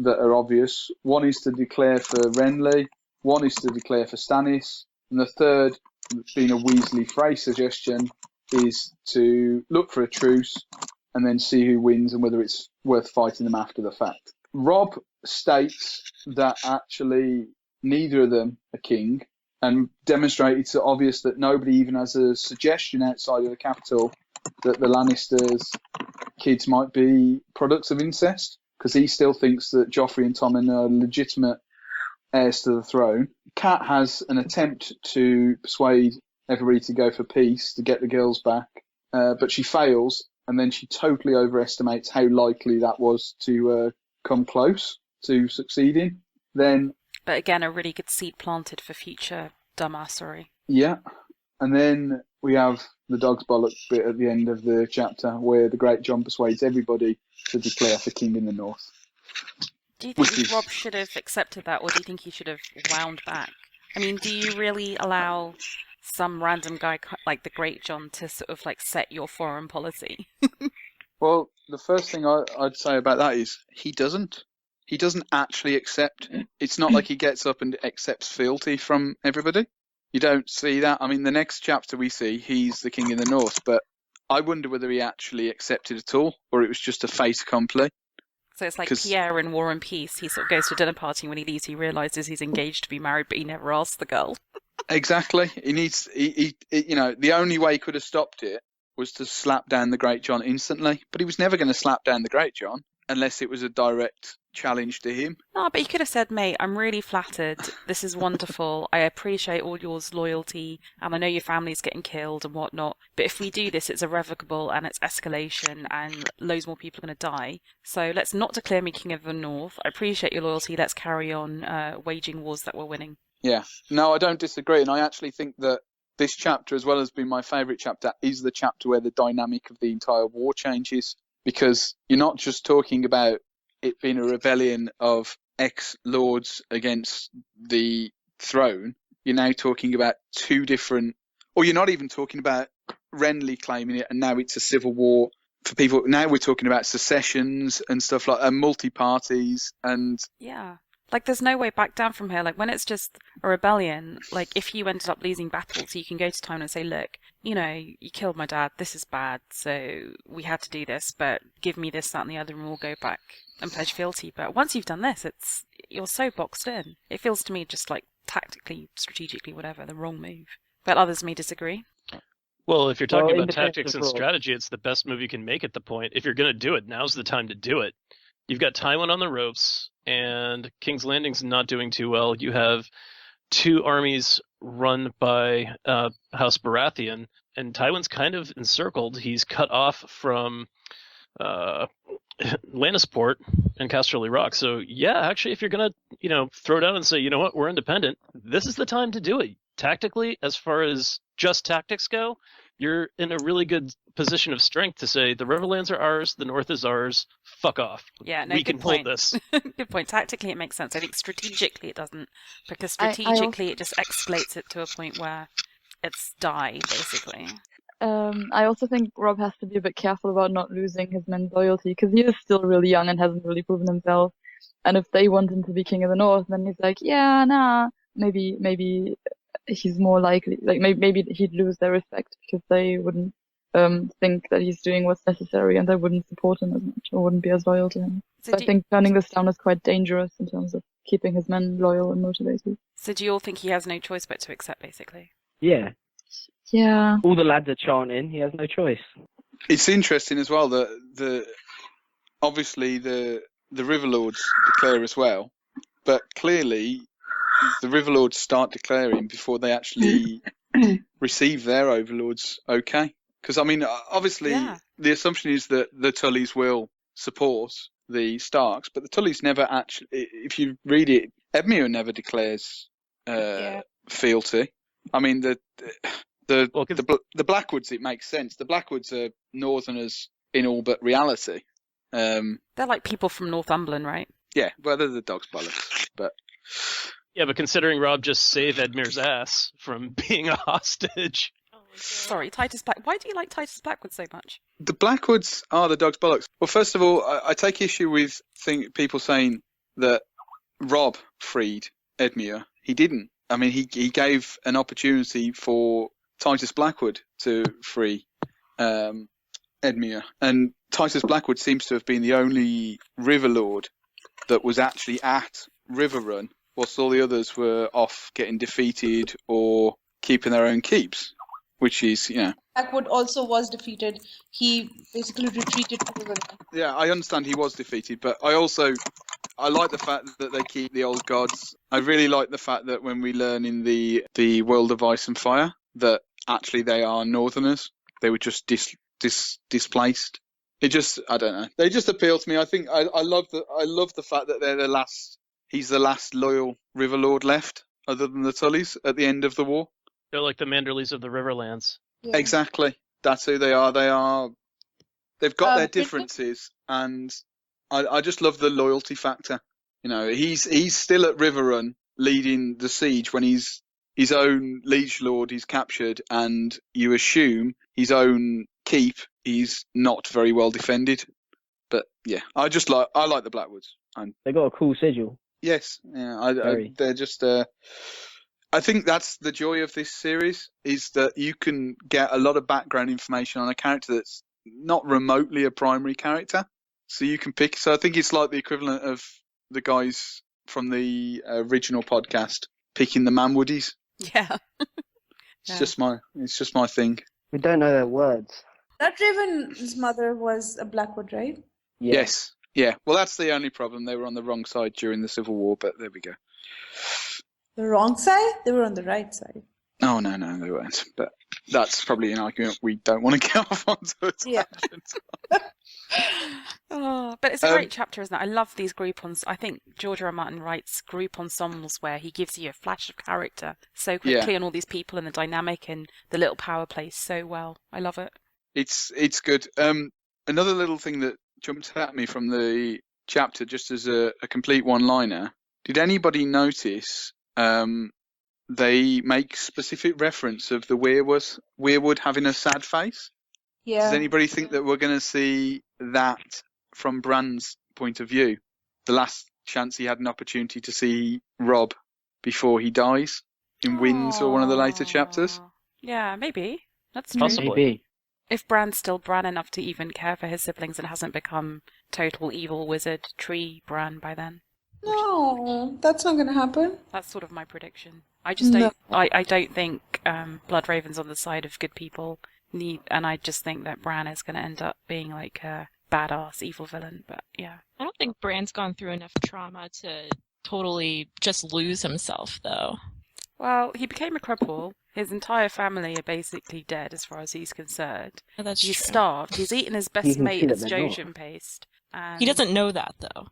that are obvious. One is to declare for Renly, one is to declare for Stannis, and the third, being a Weasley Frey suggestion, is to look for a truce and then see who wins and whether it's worth fighting them after the fact. Rob states that actually neither of them are king, and demonstrates it's obvious that nobody even has a suggestion outside of the capital that the Lannisters' kids might be products of incest, because he still thinks that Joffrey and Tommen are legitimate heirs to the throne. Cat has an attempt to persuade everybody to go for peace, to get the girls back, but she fails, and then she totally overestimates how likely that was to come close to succeeding. Then, But again, a really good seed planted for future dumbassery. yeah, and then we have the dog's bollock bit at the end of the chapter where the Great John persuades everybody to declare for king in the north. Do you think Which is- Rob should have accepted that, or do you think he should have wound back? I mean, do you really allow some random guy like the Great John to sort of like set your foreign policy? Well, the first thing I'd say about that is he doesn't. He doesn't actually accept. It's not like he gets up and accepts fealty from everybody. You don't see that. I mean, the next chapter we see, he's the king in the north, but I wonder whether he actually accepted at all, or it was just a fait accompli. So it's like 'Cause- Pierre in War and Peace. He sort of goes to a dinner party, and when he leaves, he realizes he's engaged to be married, but he never asked the girl. Exactly. The only way he could have stopped it was to slap down the Great John instantly. But he was never going to slap down the Great John unless it was a direct challenge to him. No, but he could have said, mate, I'm really flattered. This is wonderful. I appreciate all your loyalty, and I know your family's getting killed and whatnot. But if we do this, it's irrevocable and it's escalation and loads more people are going to die. So let's not declare me king of the North. I appreciate your loyalty. Let's carry on waging wars that we're winning. Yeah. No, I don't disagree. And I actually think that this chapter, as well as being my favourite chapter, is the chapter where the dynamic of the entire war changes. Because you're not just talking about it being a rebellion of ex-lords against the throne. You're now talking about two different... Or you're not even talking about Renly claiming it, and now it's a civil war for people. Now we're talking about secessions and stuff like that, multi-parties and... Yeah. Like, there's no way back down from here. Like, when it's just a rebellion, like, if you ended up losing battles, you can go to Tywin and say, look, you killed my dad, this is bad, so we had to do this, but give me this, that, and the other, and we'll go back and pledge fealty. But once you've done this, you're so boxed in. It feels to me just like tactically, strategically, whatever, the wrong move. But others may disagree. Well, if you're talking about independent tactics and role. strategy, it's the best move you can make at the point. If you're going to do it, now's the time to do it. You've got Tywin on the ropes, and King's Landing's not doing too well. You have two armies run by House Baratheon, and Tywin's kind of encircled. He's cut off from Lannisport and Casterly Rock. So, yeah, actually, if you're going to, throw down and say, you know what, we're independent, this is the time to do it. Tactically, as far as just tactics go, you're in a really good position of strength to say the Riverlands are ours, the North is ours, fuck off. Yeah, no, we good can pull point. this. Good point. Tactically, it makes sense. I think strategically, it doesn't. Because I strategically, it just escalates it to a point where it's die, basically. I also think Rob has to be a bit careful about not losing his men's loyalty, because he is still really young and hasn't really proven himself. And if they want him to be king of the North, then he's like, yeah, nah, maybe he's more likely, like maybe he'd lose their respect because they wouldn't think that he's doing what's necessary, and they wouldn't support him as much or wouldn't be as loyal to him. So So I think turning this down is quite dangerous in terms of keeping his men loyal and motivated. So do you all think he has no choice but to accept, basically? Yeah. Yeah. All the lads are chanting. He has no choice. It's interesting as well that obviously the Riverlords declare as well, but clearly the Riverlords start declaring before they actually receive their overlords. Okay, because I mean, obviously Yeah. the assumption is that the Tullys will support the Starks, but the Tullys never actually. If you read it, Edmure never declares fealty. I mean the Blackwoods, it makes sense. The Blackwoods are Northerners in all but reality. They're like people from Northumberland, right? Yeah, well, they're the dog's bollocks, but Yeah, but considering Rob just saved Edmure's ass from being a hostage. Sorry, Titus Black. Why do you like Titus Blackwood so much? the Blackwoods are the dog's bollocks. Well, first of all, I take issue with people saying that Rob freed Edmure. He didn't. I mean, he gave an opportunity for Titus Blackwood to free Edmure, and Titus Blackwood seems to have been the only Riverlord that was actually at Riverrun, whilst all the others were off getting defeated or keeping their own keeps, which is, Blackwood also was defeated. He basically retreated to the river. Yeah, I understand he was defeated, but I like the fact that they keep the old gods. I really like the fact that when we learn in the World of Ice and Fire that actually they are Northerners. They were just displaced. It just, I don't know. They just appeal to me. I think I love the fact that they're the last. He's the last loyal Riverlord left, other than the Tullys at the end of the war. They're like the Manderleys of the Riverlands. Yeah. Exactly. That's who they are. They've got their differences, and I just love the loyalty factor. He's still at Riverrun leading the siege when his own liege lord is captured, and you assume his own keep is not very well defended. But yeah, I like the Blackwoods. They got a cool sigil. Yes, yeah, they're just. I think that's the joy of this series, is that you can get a lot of background information on a character that's not remotely a primary character. So you can pick. So I think it's like the equivalent of the guys from the original podcast picking the Manwoodies. Yeah. It's just my thing. We don't know their words. Bloodraven's mother was a Blackwood, right? Yeah. Yes. Yeah. Well, that's the only problem. They were on the wrong side during the Civil War, but there we go. The wrong side? They were on the right side. Oh, no, they weren't. But that's probably an argument we don't want to get off onto a tangent. Oh, but it's a great chapter, isn't it? I love these group I think George R. R. Martin writes group ensembles where he gives you a flash of character so quickly on all these people and the dynamic and the little power plays so well. I love it. It's good. Another little thing that jumped at me from the chapter, just as a complete one-liner, did anybody notice they make specific reference of the weirwood having a sad face? Yeah. Does anybody think that we're going to see that from Bran's point of view? The last chance he had an opportunity to see Robb before he dies in Winds or one of the later chapters? Yeah, maybe. That's true. Possibly. Maybe. If Bran's still Bran enough to even care for his siblings and hasn't become total evil wizard tree Bran by then. No, that's not going to happen. That's sort of my prediction. I just don't. I don't think Bloodraven's on the side of good people. And I just think that Bran is going to end up being like a badass evil villain. But yeah, I don't think Bran's gone through enough trauma to totally just lose himself, though. Well, he became a cripple. His entire family are basically dead as far as he's concerned. Oh, that's He's true. starved. He's eaten his best You can see mate that as they're not. Jojen paste. And He doesn't know that, though.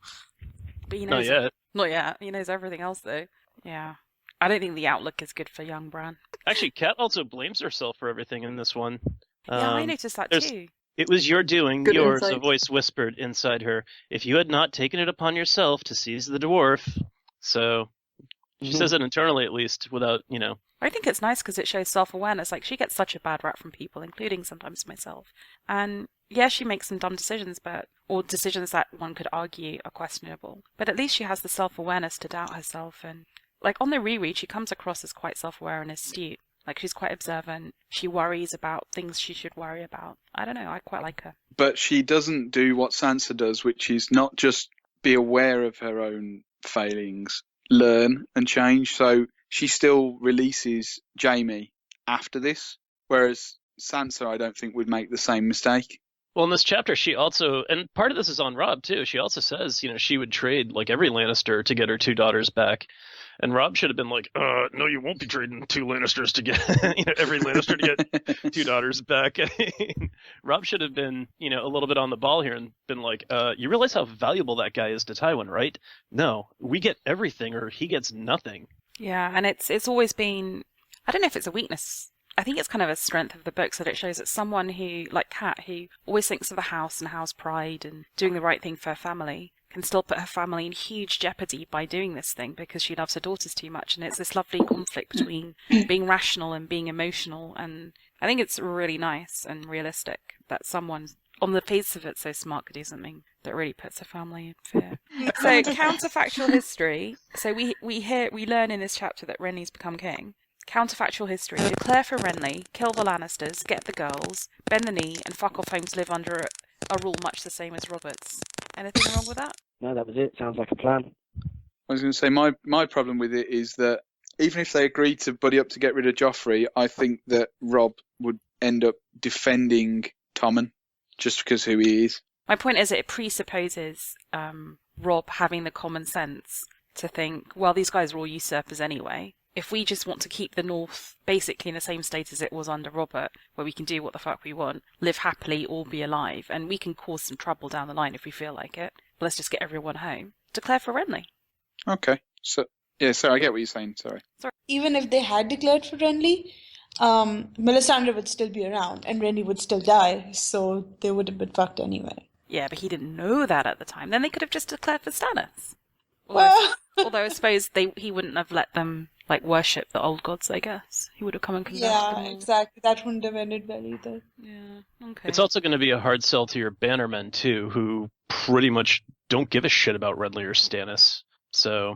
But he Not knows yet. Not yet. He knows everything else though. Yeah. I don't think the outlook is good for young Bran. Actually, Kat also blames herself for everything in this one. Yeah, I noticed that there's- too. It was your doing, Good yours, a insight. voice whispered inside her. If you had not taken it upon yourself to seize the dwarf. So she says it internally at least, without, I think it's nice because it shows self-awareness. Like, she gets such a bad rap from people, including sometimes myself. And yeah, she makes some dumb decisions, or decisions that one could argue are questionable. But at least she has the self-awareness to doubt herself. And like on the reread, she comes across as quite self-aware and astute. Like, she's quite observant. She worries about things she should worry about. I don't know. I quite like her. But she doesn't do what Sansa does, which is not just be aware of her own failings, learn and change. So she still releases Jaime after this, whereas Sansa, I don't think, would make the same mistake. Well, in this chapter, she also, and part of this is on Robb too, she also says, she would trade like every Lannister to get her two daughters back. And Robb should have been like, no, you won't be trading two Lannisters to get every Lannister to get two daughters back. Robb should have been, a little bit on the ball here and been like, you realize how valuable that guy is to Tywin, right? No, we get everything or he gets nothing. Yeah, and it's always been, I don't know if it's a weakness. I think it's kind of a strength of the books that it shows that someone who, like Kat, who always thinks of the house and house pride and doing the right thing for her family, can still put her family in huge jeopardy by doing this thing because she loves her daughters too much. And it's this lovely conflict between being rational and being emotional. And I think it's really nice and realistic that someone, on the face of it, so smart could do something that really puts her family in fear. So counterfactual history. So we learn in this chapter that Renly's become king. Counterfactual history. Declare for Renly, kill the Lannisters, get the girls, bend the knee, and fuck off home to live under a rule much the same as Robert's. Anything wrong with that? No, that was it. Sounds like a plan. I was going to say, my problem with it is that even if they agreed to buddy up to get rid of Joffrey, I think that Robb would end up defending Tommen just because who he is. My point is it presupposes Robb having the common sense to think, well, these guys are all usurpers anyway. If we just want to keep the North basically in the same state as it was under Robert, where we can do what the fuck we want, live happily, all be alive, and we can cause some trouble down the line if we feel like it, but let's just get everyone home. Declare for Renly. Okay. So, yeah, sorry, I get what you're saying. Sorry. Even if they had declared for Renly, Melisandre would still be around and Renly would still die, so they would have been fucked anyway. Yeah, but he didn't know that at the time. Then they could have just declared for Stannis. Well, Although I suppose he wouldn't have let them worship the old gods, I guess. He would have come and converted them yeah, all. exactly. That wouldn't have ended well either. Yeah, okay. It's also going to be a hard sell to your bannermen, too, who pretty much don't give a shit about Renly or Stannis. So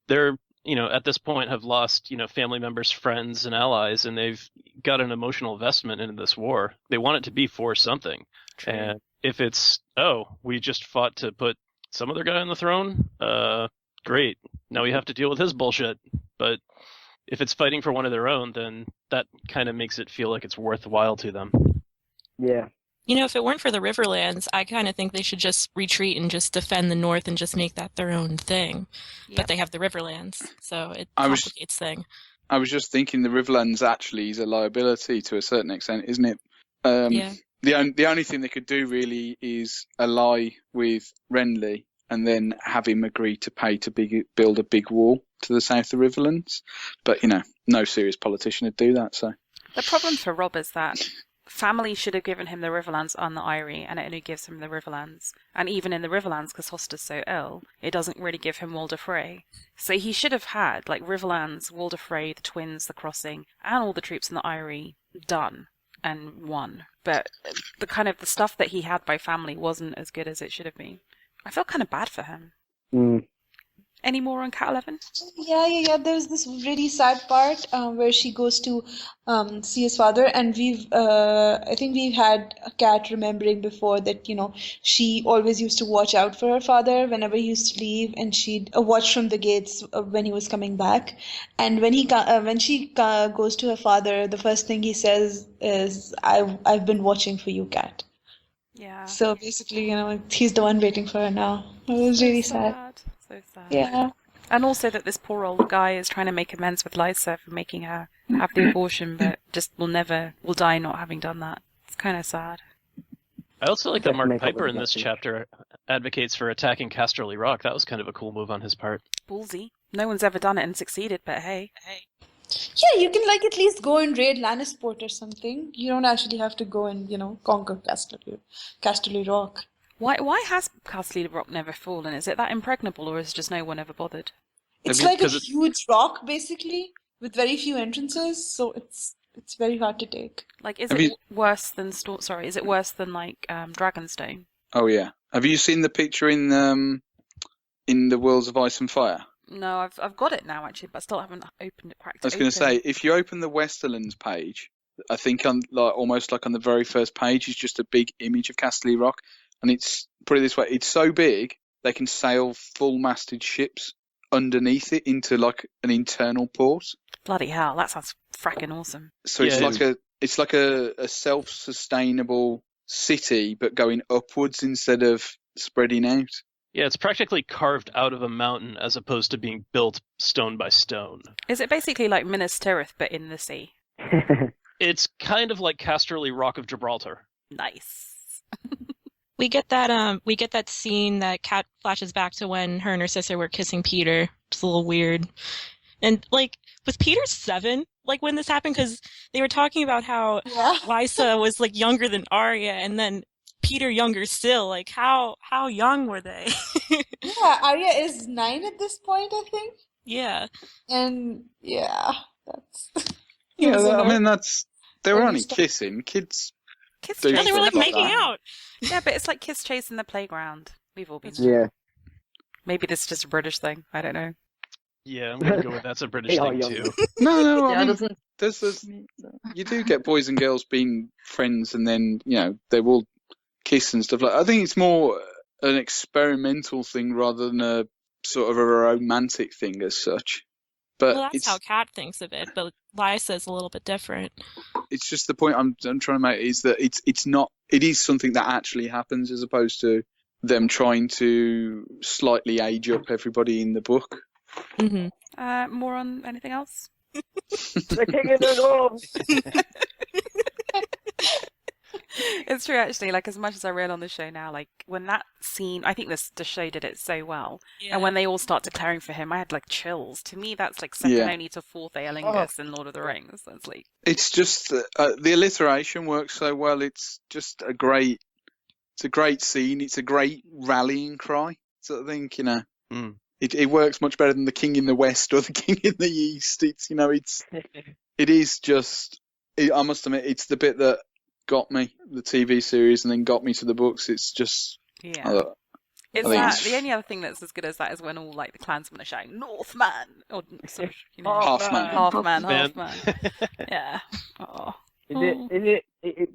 they're, at this point have lost, family members, friends, and allies, and they've got an emotional investment into this war. They want it to be for something. True. And, if it's, we just fought to put some other guy on the throne, great. Now we have to deal with his bullshit. But if it's fighting for one of their own, then that kind of makes it feel like it's worthwhile to them. Yeah. If it weren't for the Riverlands, I kind of think they should just retreat and just defend the North and just make that their own thing. Yep. But they have the Riverlands, so it complicates things. I was just thinking the Riverlands actually is a liability to a certain extent, isn't it? Yeah. The only thing they could do really is ally with Renly and then have him agree to pay to build a big wall to the south of the Riverlands. But, no serious politician would do that, so. The problem for Rob is that family should have given him the Riverlands on the Eyrie, and it only gives him the Riverlands. And even in the Riverlands, because Hoster's so ill, it doesn't really give him Walder Frey. So he should have had, Riverlands, Walder Frey, the Twins, the Crossing, and all the troops in the Eyrie done and won. But the stuff that he had by family wasn't as good as it should have been. I felt kind of bad for him. Mm. Any more on Cat 11? Yeah. There's this really sad part where she goes to see his father, and I think we've had a Cat remembering before that, she always used to watch out for her father whenever he used to leave, and she'd watch from the gates when he was coming back. And when she goes to her father, the first thing he says is, "I've been watching for you, Cat." Yeah. So basically, he's the one waiting for her now. It was really sad. So sad. Yeah. And also that this poor old guy is trying to make amends with Lysa for making her have the abortion, but just will die not having done that. It's kind of sad. I also like that Mark Make up Piper with in this nothing. chapter advocates for attacking Casterly Rock. That was kind of a cool move on his part. Ballsy. No one's ever done it and succeeded, but hey. Yeah, you can at least go and raid Lannisport or something. You don't actually have to go and, conquer Casterly Rock. Why has Casterly Rock never fallen? Is it that impregnable, or is just no one ever bothered? It's Maybe like a because huge rock, basically, with very few entrances, so it's very hard to take. Is Have it you- worse than Is it worse than Dragonstone? Oh, yeah. Have you seen the picture in the Worlds of Ice and Fire? No, I've got it now actually, but I still haven't opened it. I was going to say, if you open the Westerlands page, I think almost on the very first page is just a big image of Casterly Rock, and it's, put it this way, it's so big they can sail full-masted ships underneath it into an internal port. Bloody hell, that sounds fracking awesome. So Yeah, it's like a self-sustainable city, but going upwards instead of spreading out. Yeah, it's practically carved out of a mountain as opposed to being built stone by stone. Is it basically like Minas Tirith but in the sea? It's kind of like Casterly Rock of Gibraltar. Nice. We get that scene that Kat flashes back to when her and her sister were kissing Peter. It's a little weird. And was Peter 7? When this happened? Because they were talking about how Lysa was younger than Arya, and then Peter younger still. How young were they? Yeah, Arya is 9 at this point, I think. Yeah. And yeah, that's. Yeah, I mean they were When only you start- kissing. Kids. Kiss Do chase. No, they were stuff like making that. out. Yeah, but it's like kiss chase in the playground. We've all been there. Yeah. Maybe this is just a British thing. I don't know. Yeah, I'm going to go with that's a British They are thing young. too. No, Yeah, I mean, doesn't. there's you do get boys and girls being friends, and then they will kiss and stuff like. I think it's more an experimental thing rather than a sort of a romantic thing as such. But Well, that's it's how Kat thinks of it, but Lysa's a little bit different. it's just the point I'm trying to make is that it's not. It is something that actually happens as opposed to them trying to slightly age up everybody in the book. Mm-hmm. More on anything else? They're kicking it off. It's true, actually. As much as I read on the show now, when that scene, I think the show did it so well. Yeah. And when they all start declaring for him, I had chills. To me, that's second Yeah. only to fourth Aelingus in Lord of the Rings. That's It's just the alliteration works so well. It's just a great scene. It's a great rallying cry. So I think Mm. it works much better than the King in the West or the King in the East. It's it is just. I must admit, it's the bit that got me the TV series and then got me to the books. It's just. yeah. I It's think that. it's- The only other thing that's as good as that is when all the clansmen are shouting "Northman" or sort of, Halfman. Halfman, Man. Halfman. Yeah. Oh. Is it?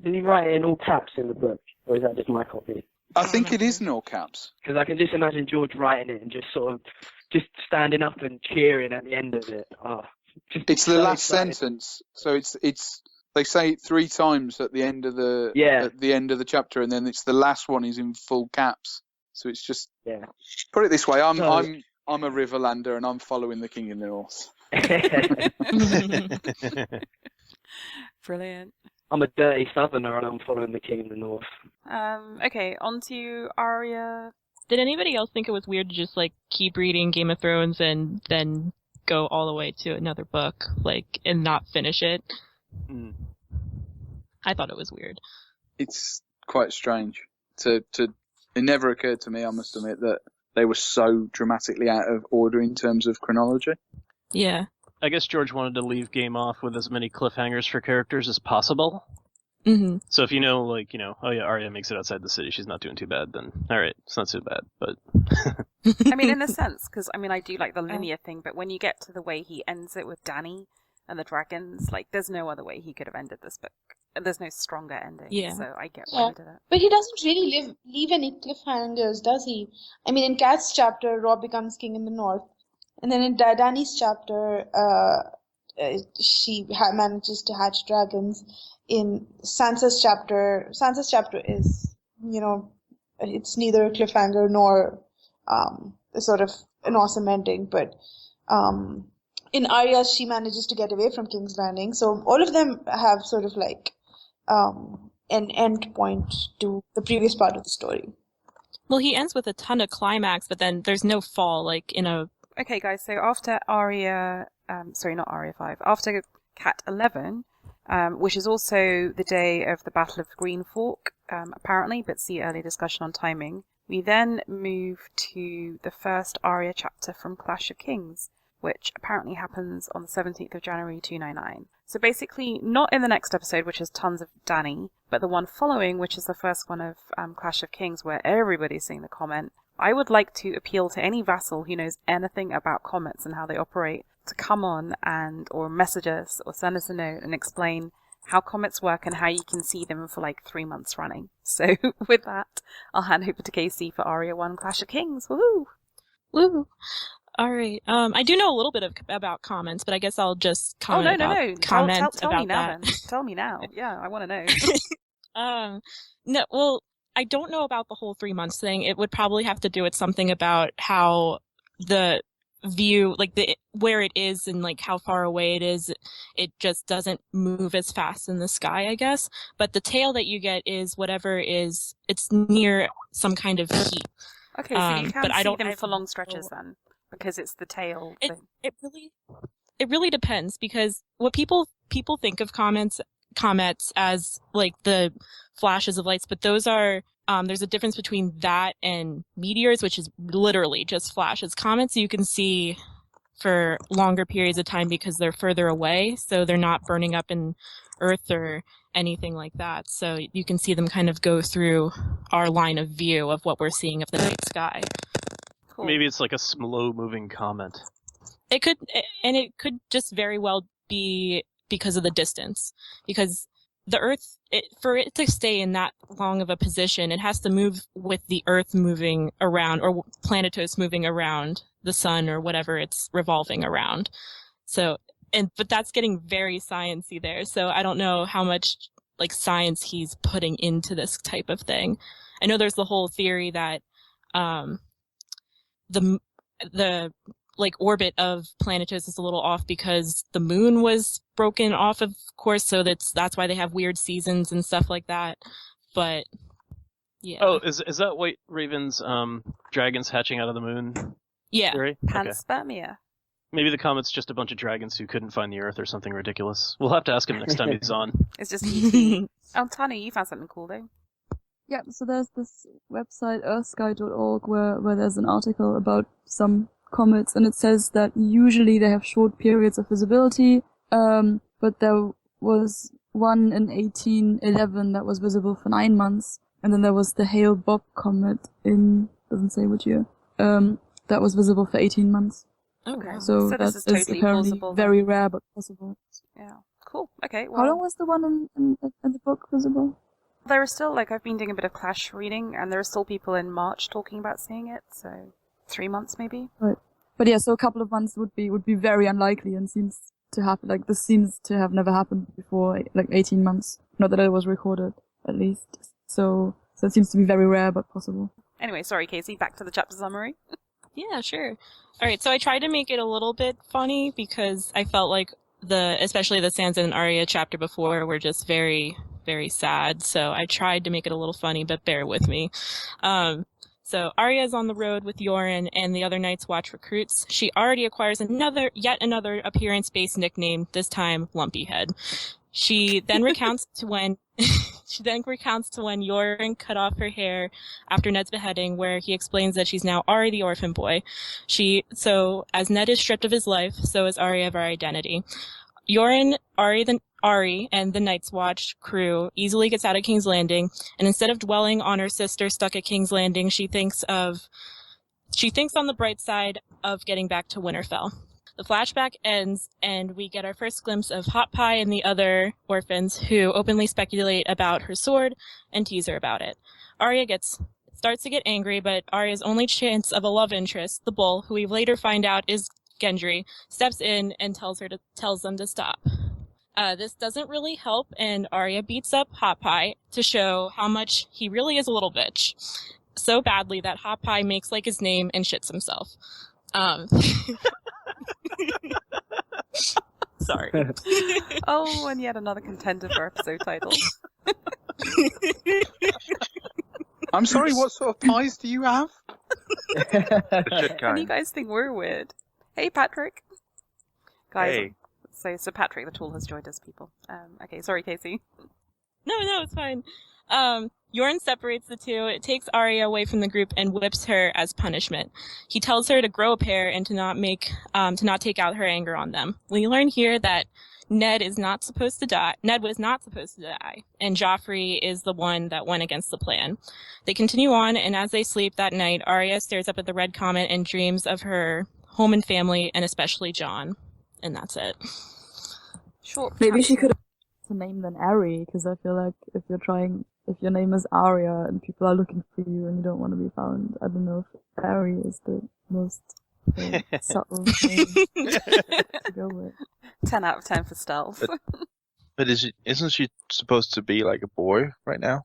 Did he write it in all caps in the book? Or is that just my copy? I think it is in all caps. Because I can just imagine George writing it and just sort of just standing up and cheering at the end of it. Oh, It's the so last excited. sentence, so it's they say it 3 times at the end of the chapter, and then it's the last one is in full caps. So it's just put it this way: I'm a Riverlander and I'm following the King in the North. Brilliant. I'm a dirty southerner and I'm following the King in the North. Okay, on to Arya. Did anybody else think it was weird to just like keep reading Game of Thrones and then go all the way to another book, like, and not finish it? I thought it was weird. It's quite strange. It never occurred to me, I must admit, that they were so dramatically out of order in terms of chronology. Yeah. I guess George wanted to leave Game off with as many cliffhangers for characters as possible. Mm-hmm. So if oh yeah, Arya makes it outside the city, she's not doing too bad, then alright, it's not so bad, but... I mean, in a sense, because, I mean, I do like the linear thing, but when you get to the way he ends it with Dany and the dragons, like, there's no other way he could have ended this book. There's no stronger ending, so I get why he did it. But he doesn't really leave any cliffhangers, does he? I mean, in Kat's chapter, Robb becomes king in the north. And then in Dany's chapter, she manages to hatch dragons. In Sansa's chapter is, it's neither a cliffhanger nor sort of an awesome ending. But in Arya, she manages to get away from King's Landing. So all of them have sort of like an end point to the previous part of the story. Well, he ends with a ton of climax, but then there's no fall, like in a... Okay, guys, so after Arya, not Arya 5, after Cat 11, which is also the day of the Battle of Green Fork, apparently, but see early discussion on timing, we then move to the first Arya chapter from Clash of Kings, which apparently happens on the 17th of January 299. So basically, not in the next episode, which is tons of Dany, but the one following, which is the first one of Clash of Kings, where everybody's seeing the comment. I would like to appeal to any vassal who knows anything about comets and how they operate to come on or message us or send us a note and explain how comets work and how you can see them for like 3 months running. So with that, I'll hand over to Casey for Arya 1 Clash of Kings. Woohoo! Woo! All right. I do know a little bit about comments, but I guess I'll just comment Tell about me now, that. then. Tell me now. Yeah, I want to know. No, well, I don't know about the whole 3 months thing. It would probably have to do with something about how the view, like where it is and like how far away it is, it just doesn't move as fast in the sky, I guess. But the tail that you get is it's near some kind of heat. Okay, so you can but see them for long stretches then, because it's the tail thing. It really depends, because what people think of comets as like the flashes of lights, but those are there's a difference between that and meteors, which is literally just flashes. Comets you can see for longer periods of time because they're further away, so they're not burning up in Earth or anything like that. So you can see them kind of go through our line of view of what we're seeing of the night sky. Cool. Maybe it's like a slow-moving comet. It could just very well be because of the distance, because the Earth, for it to stay in that long of a position, it has to move with the Earth moving around, or Planetos moving around the sun or whatever it's revolving around. So, but that's getting very sciencey there. So I don't know how much like science he's putting into this type of thing. I know there's the whole theory that the like orbit of Planetos is a little off because the moon was broken off, of course, so that's why they have weird seasons and stuff like that. But yeah. Oh, is that White Raven's dragons hatching out of the moon? Yeah. Theory? Panspermia. Okay. Maybe the comet's just a bunch of dragons who couldn't find the Earth or something ridiculous. We'll have to ask him next time he's on. It's just easy. Tanya, you found something cool though. Yeah, so there's this website, earthsky.org, where there's an article about some comets, and it says that usually they have short periods of visibility, but there was one in 1811 that was visible for 9 months, and then there was the Hale-Bopp comet in, doesn't say which year, that was visible for 18 months. Okay. So that this is totally apparently plausible. very rare, but possible. Yeah. Cool. Okay. Well, How long was the one in the book visible? There are still, like, I've been doing a bit of Clash reading, and there are still people in March talking about seeing it, so 3 months maybe. Right. But yeah, so a couple of months would be very unlikely and seems to happen. Like, this seems to have never happened before, like 18 months. Not that it was recorded, at least. So it seems to be very rare, but possible. Anyway, sorry, Casey, back to the chapter summary. Yeah, sure. All right, so I tried to make it a little bit funny because I felt like especially the Sansa and Arya chapter before were just very, very sad. So I tried to make it a little funny, but bear with me. So Arya is on the road with Yoren and the other Night's Watch recruits. She already acquires yet another appearance-based nickname, this time Lumpyhead. She then recounts to when Yoren cut off her hair after Ned's beheading, where he explains that she's now Ari the orphan boy. So as Ned is stripped of his life, so is Arya of her identity. Yoren, Ari, and the Night's Watch crew easily gets out of King's Landing, and instead of dwelling on her sister stuck at King's Landing, she thinks on the bright side of getting back to Winterfell. The flashback ends, and we get our first glimpse of Hot Pie and the other orphans, who openly speculate about her sword and tease her about it. Arya starts to get angry, but Arya's only chance of a love interest, the Bull, who we later find out is Gendry, steps in and tells them to stop. This doesn't really help, and Arya beats up Hot Pie to show how much he really is a little bitch. So badly that Hot Pie makes like his name and shits himself. Sorry. Oh, and yet another contender for episode title. I'm sorry, what sort of pies do you have? The shit And you kind. guys think we're weird. Hey, Patrick. Guys, Hey. so Patrick the Tool has joined us, people. Okay, sorry, Casey. No, it's fine. Yoren separates the two. It takes Arya away from the group and whips her as punishment. He tells her to grow a pair and to not take out her anger on them. We learn here that Ned was not supposed to die, and Joffrey is the one that went against the plan. They continue on, and as they sleep that night, Arya stares up at the red comet and dreams of her home and family, and especially Jon. And that's it. Short. Maybe she chapter. could have named an Ari, because I feel like if your name is Arya and people are looking for you and you don't want to be found, I don't know if Ari is the most subtle name to go with. 10 out of 10 for stealth. But isn't she supposed to be like a boy right now?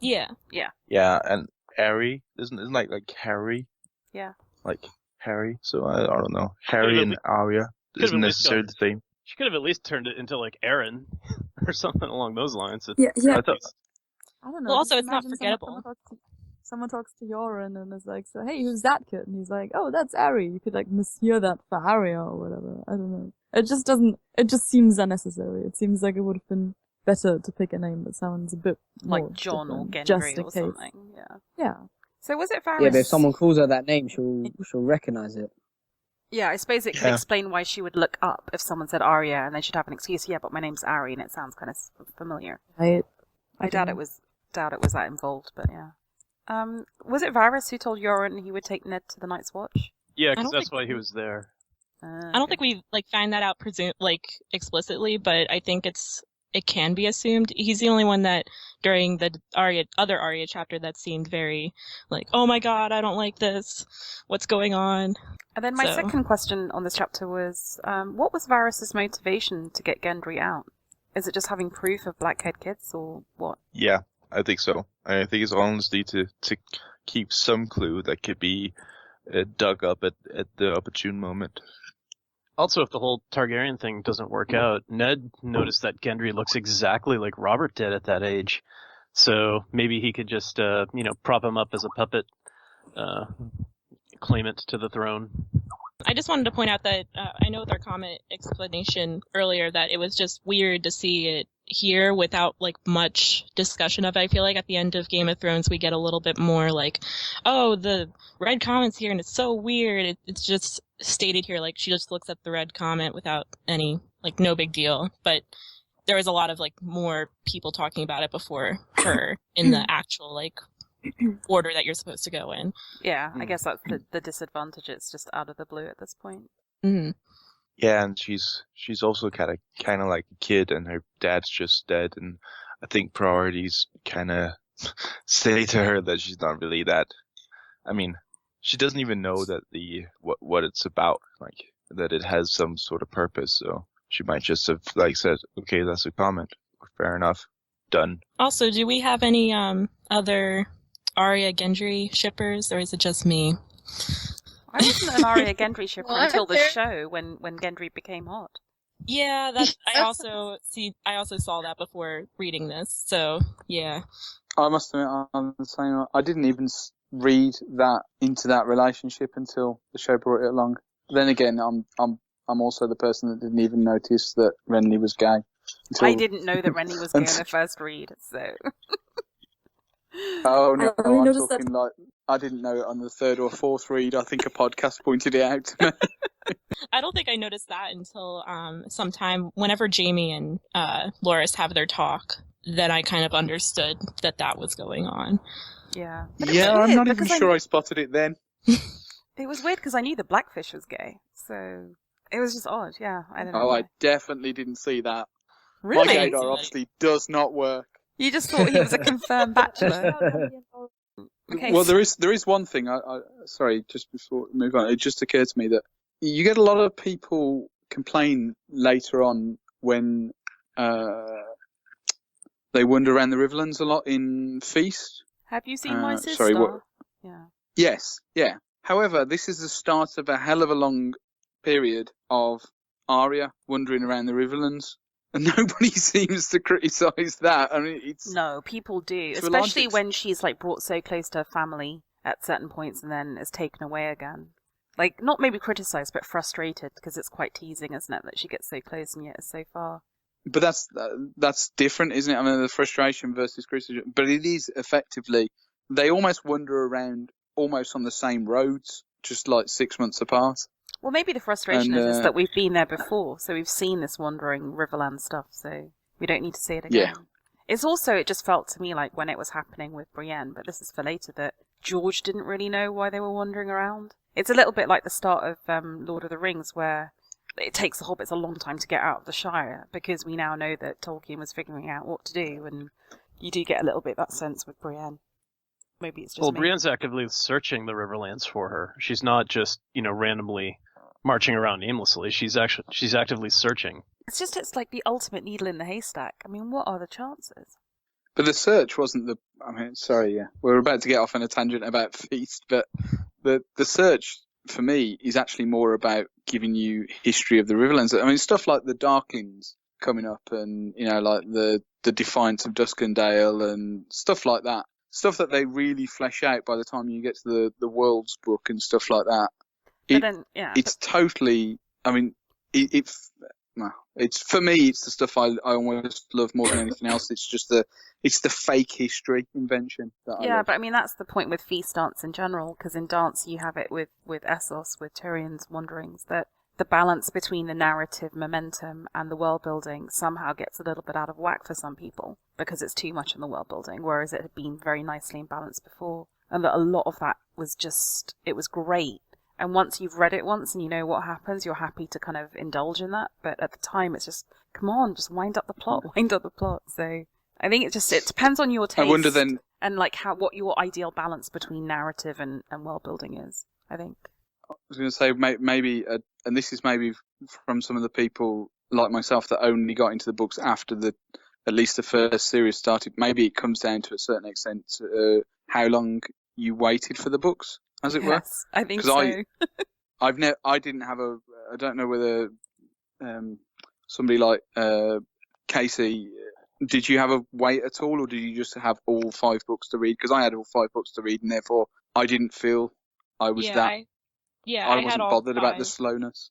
Yeah. Yeah, and Harry isn't like Harry? Yeah. Like Harry, so I don't know. Harry and Arya isn't necessarily the same. She could have at least turned it into like Aaron or something along those lines. Yeah. I thought, I don't know. Well, also, just it's not imagine forgettable. Someone talks to Yoren and is like, so, hey, who's that kid? And he's like, oh, that's Ari. You could, like, mishear that for Arya or whatever. I don't know. It just seems unnecessary. It seems like it would have been better to pick a name that sounds a bit more Like John or different, Gendry just in or case. something. Yeah. Yeah. So was it Varys? Yeah, but if someone calls her that name, she'll recognize it. Yeah, I suppose it could explain why she would look up if someone said Arya, and then she'd have an excuse. Yeah, but my name's Ari, and it sounds kind of familiar. I doubt it was that involved, but yeah. Was it Varys who told Yoren he would take Ned to the Night's Watch? Yeah, I because don't that's think- why he was there. I don't think we find that out explicitly, but I think it can be assumed. He's the only one that during the other Arya chapter that seemed very like, oh my god, I don't like this. What's going on? And then my second question on this chapter was, what was Varys' motivation to get Gendry out? Is it just having proof of black-haired kids, or what? yeah, I think so. I think it's honestly to keep some clue that could be dug up at the opportune moment. Also, if the whole Targaryen thing doesn't work out, Ned noticed that Gendry looks exactly like Robert did at that age. So maybe he could just, prop him up as a puppet, claimant to the throne. I just wanted to point out that I know with our comment explanation earlier that it was just weird to see it here without much discussion of it. I feel like at the end of Game of Thrones we get a little bit more oh, the red comment's here and it's so weird. It's just stated here she just looks at the red comment without any no big deal. But there was a lot of more people talking about it before her in the actual order that you're supposed to go in. Yeah, I guess that's the disadvantage. It's just out of the blue at this point. Mm-hmm. Yeah, and she's also kind of like a kid, and her dad's just dead, and I think priorities kind of say to her that she's not really that. I mean, she doesn't even know that what it's about, like that it has some sort of purpose. So she might just have like said, "Okay, that's a comment. Fair enough. Done." Also, do we have any other Arya Gendry shippers, or is it just me? I wasn't an Arya Gendry shipper What? until the show when Gendry became hot. Yeah, I also saw that before reading this. So yeah. I must admit, I'm the same. I didn't even read that into that relationship until the show brought it along. Then again, I'm also the person that didn't even notice that Renly was gay. I didn't know that Renly was gay on the first read, so. Oh no, I only I'm noticed talking like I didn't know it on the third or fourth read. I think a podcast pointed it out to me. I don't think I noticed that until sometime whenever Jamie and Loras have their talk. Then I kind of understood that was going on. Yeah. Yeah, I'm not even sure I spotted it then. It was weird because I knew the Blackfish was gay, so it was just odd. Yeah, I don't know. Oh, why. I definitely didn't see that. Really? My gaydar obviously does not work. You just thought he was a confirmed bachelor. Okay. Well, there is one thing. Sorry, just before we move on, it just occurred to me that you get a lot of people complain later on when they wander around the Riverlands a lot in Feast. Have you seen my sister? Sorry, what? Yeah. Yes, yeah. However, this is the start of a hell of a long period of Arya wandering around the Riverlands. And nobody seems to criticise that. I mean, No, people do, to a especially large when she's like brought so close to her family at certain points and then is taken away again. Like, not maybe criticised, but frustrated because it's quite teasing, isn't it, that she gets so close and yet is so far. But that's different, isn't it? I mean, the frustration versus criticism. But it is effectively, they almost wander around almost on the same roads, just like 6 months apart. Well, maybe the frustration is that we've been there before, so we've seen this wandering Riverland stuff, so we don't need to see it again. Yeah. It's also, it just felt to me like when it was happening with Brienne, but this is for later, that George didn't really know why they were wandering around. It's a little bit like the start of Lord of the Rings, where it takes the hobbits a long time to get out of the Shire, because we now know that Tolkien was figuring out what to do, and you do get a little bit that sense with Brienne. Maybe it's just me. Brienne's actively searching the Riverlands for her. She's not just, randomly marching around aimlessly. She's actively searching. It's like the ultimate needle in the haystack. I mean, what are the chances? But the search wasn't sorry, yeah. We're about to get off on a tangent about Feast, but the search, for me, is actually more about giving you history of the Riverlands. I mean, stuff like the Darklings coming up and, like the Defiance of Duskendale and stuff like that. Stuff that they really flesh out by the time you get to the Worlds book and stuff like that. It's totally, I mean, it's for me, it's the stuff I almost love more than anything else. It's just it's the fake history invention that I love. But I mean, that's the point with Feast dance in general, because in dance you have it with Essos, with Tyrion's wanderings, that the balance between the narrative momentum and the world building somehow gets a little bit out of whack for some people, because it's too much in the world building, whereas it had been very nicely in balance before. And that a lot of that was just, it was great. And once you've read it once and you know what happens, you're happy to kind of indulge in that. But at the time, it's just, come on, just wind up the plot. So I think it depends on your taste. I wonder then, and like what your ideal balance between narrative and world building is, I think. I was going to say maybe, and this is maybe from some of the people like myself that only got into the books after at least the first series started. Maybe it comes down to a certain extent how long you waited for the books, as it were. Yes, I think so. I didn't have I don't know whether somebody like Casey, did you have a wait at all, or did you just have all 5 books to read? Because I had all 5 books to read, and therefore I didn't feel I was I wasn't bothered about the slowness.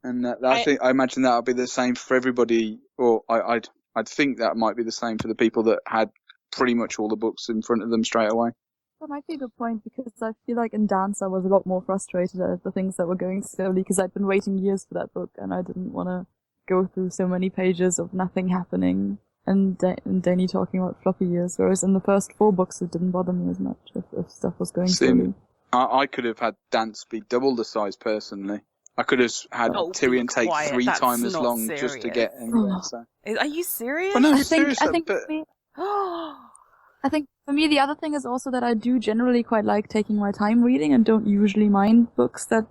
And I imagine that would be the same for everybody, or I'd think that might be the same for the people that had pretty much all the books in front of them straight away. That might be a good point, because I feel like in Dance I was a lot more frustrated at the things that were going slowly, because I'd been waiting years for that book and I didn't want to go through so many pages of nothing happening and Dany talking about floppy years, whereas in the first 4 books it didn't bother me as much if stuff was going slowly. I could have had Dance be double the size personally. I could have had Tyrion take 3 times as long just to get anywhere. So. Are you serious? Well, no, I think I think for me the other thing is also that I do generally quite like taking my time reading and don't usually mind books that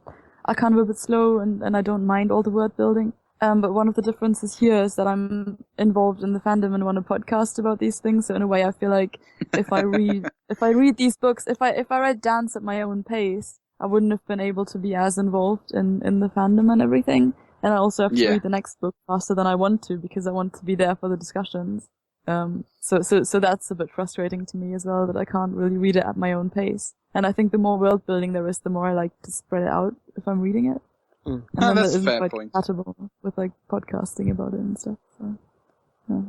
are kind of a bit slow and I don't mind all the word building. But one of the differences here is that I'm involved in the fandom and want to podcast about these things. So in a way, I feel like if I read these books, if I read Dance at my own pace, I wouldn't have been able to be as involved in the fandom and everything. And I also have to read the next book faster than I want to because I want to be there for the discussions. So that's a bit frustrating to me as well that I can't really read it at my own pace. And I think the more world building there is, the more I like to spread it out if I'm reading it. Oh, that's a fair point. Compatible with like podcasting about it and stuff. So, yeah.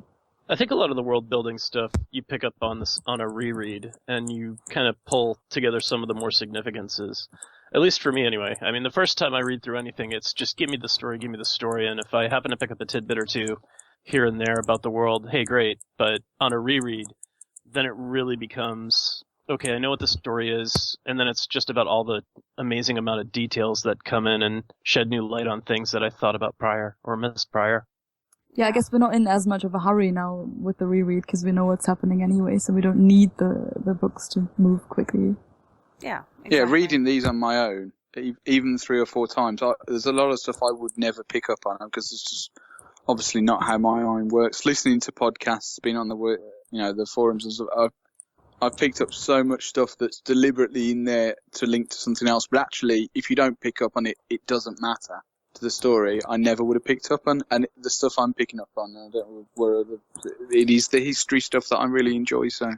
I think a lot of the world building stuff you pick up on a reread, and you kind of pull together some of the more significances. At least for me, anyway. I mean, the first time I read through anything, it's just give me the story, and if I happen to pick up a tidbit or two here and there about the world, hey, great. But on a reread, then it really becomes, okay, I know what the story is, and then it's just about all the amazing amount of details that come in and shed new light on things that I thought about prior or missed prior. Yeah, I guess we're not in as much of a hurry now with the reread because we know what's happening anyway, so we don't need the books to move quickly. Yeah, exactly. Yeah, reading these on my own, even 3 or 4 times, there's a lot of stuff I would never pick up on because it's just obviously not how my mind works. Listening to podcasts, being on the forums and stuff, I've picked up so much stuff that's deliberately in there to link to something else. But actually, if you don't pick up on it, it doesn't matter to the story. I never would have picked up on, and the stuff I'm picking up on, it is the history stuff that I really enjoy. So.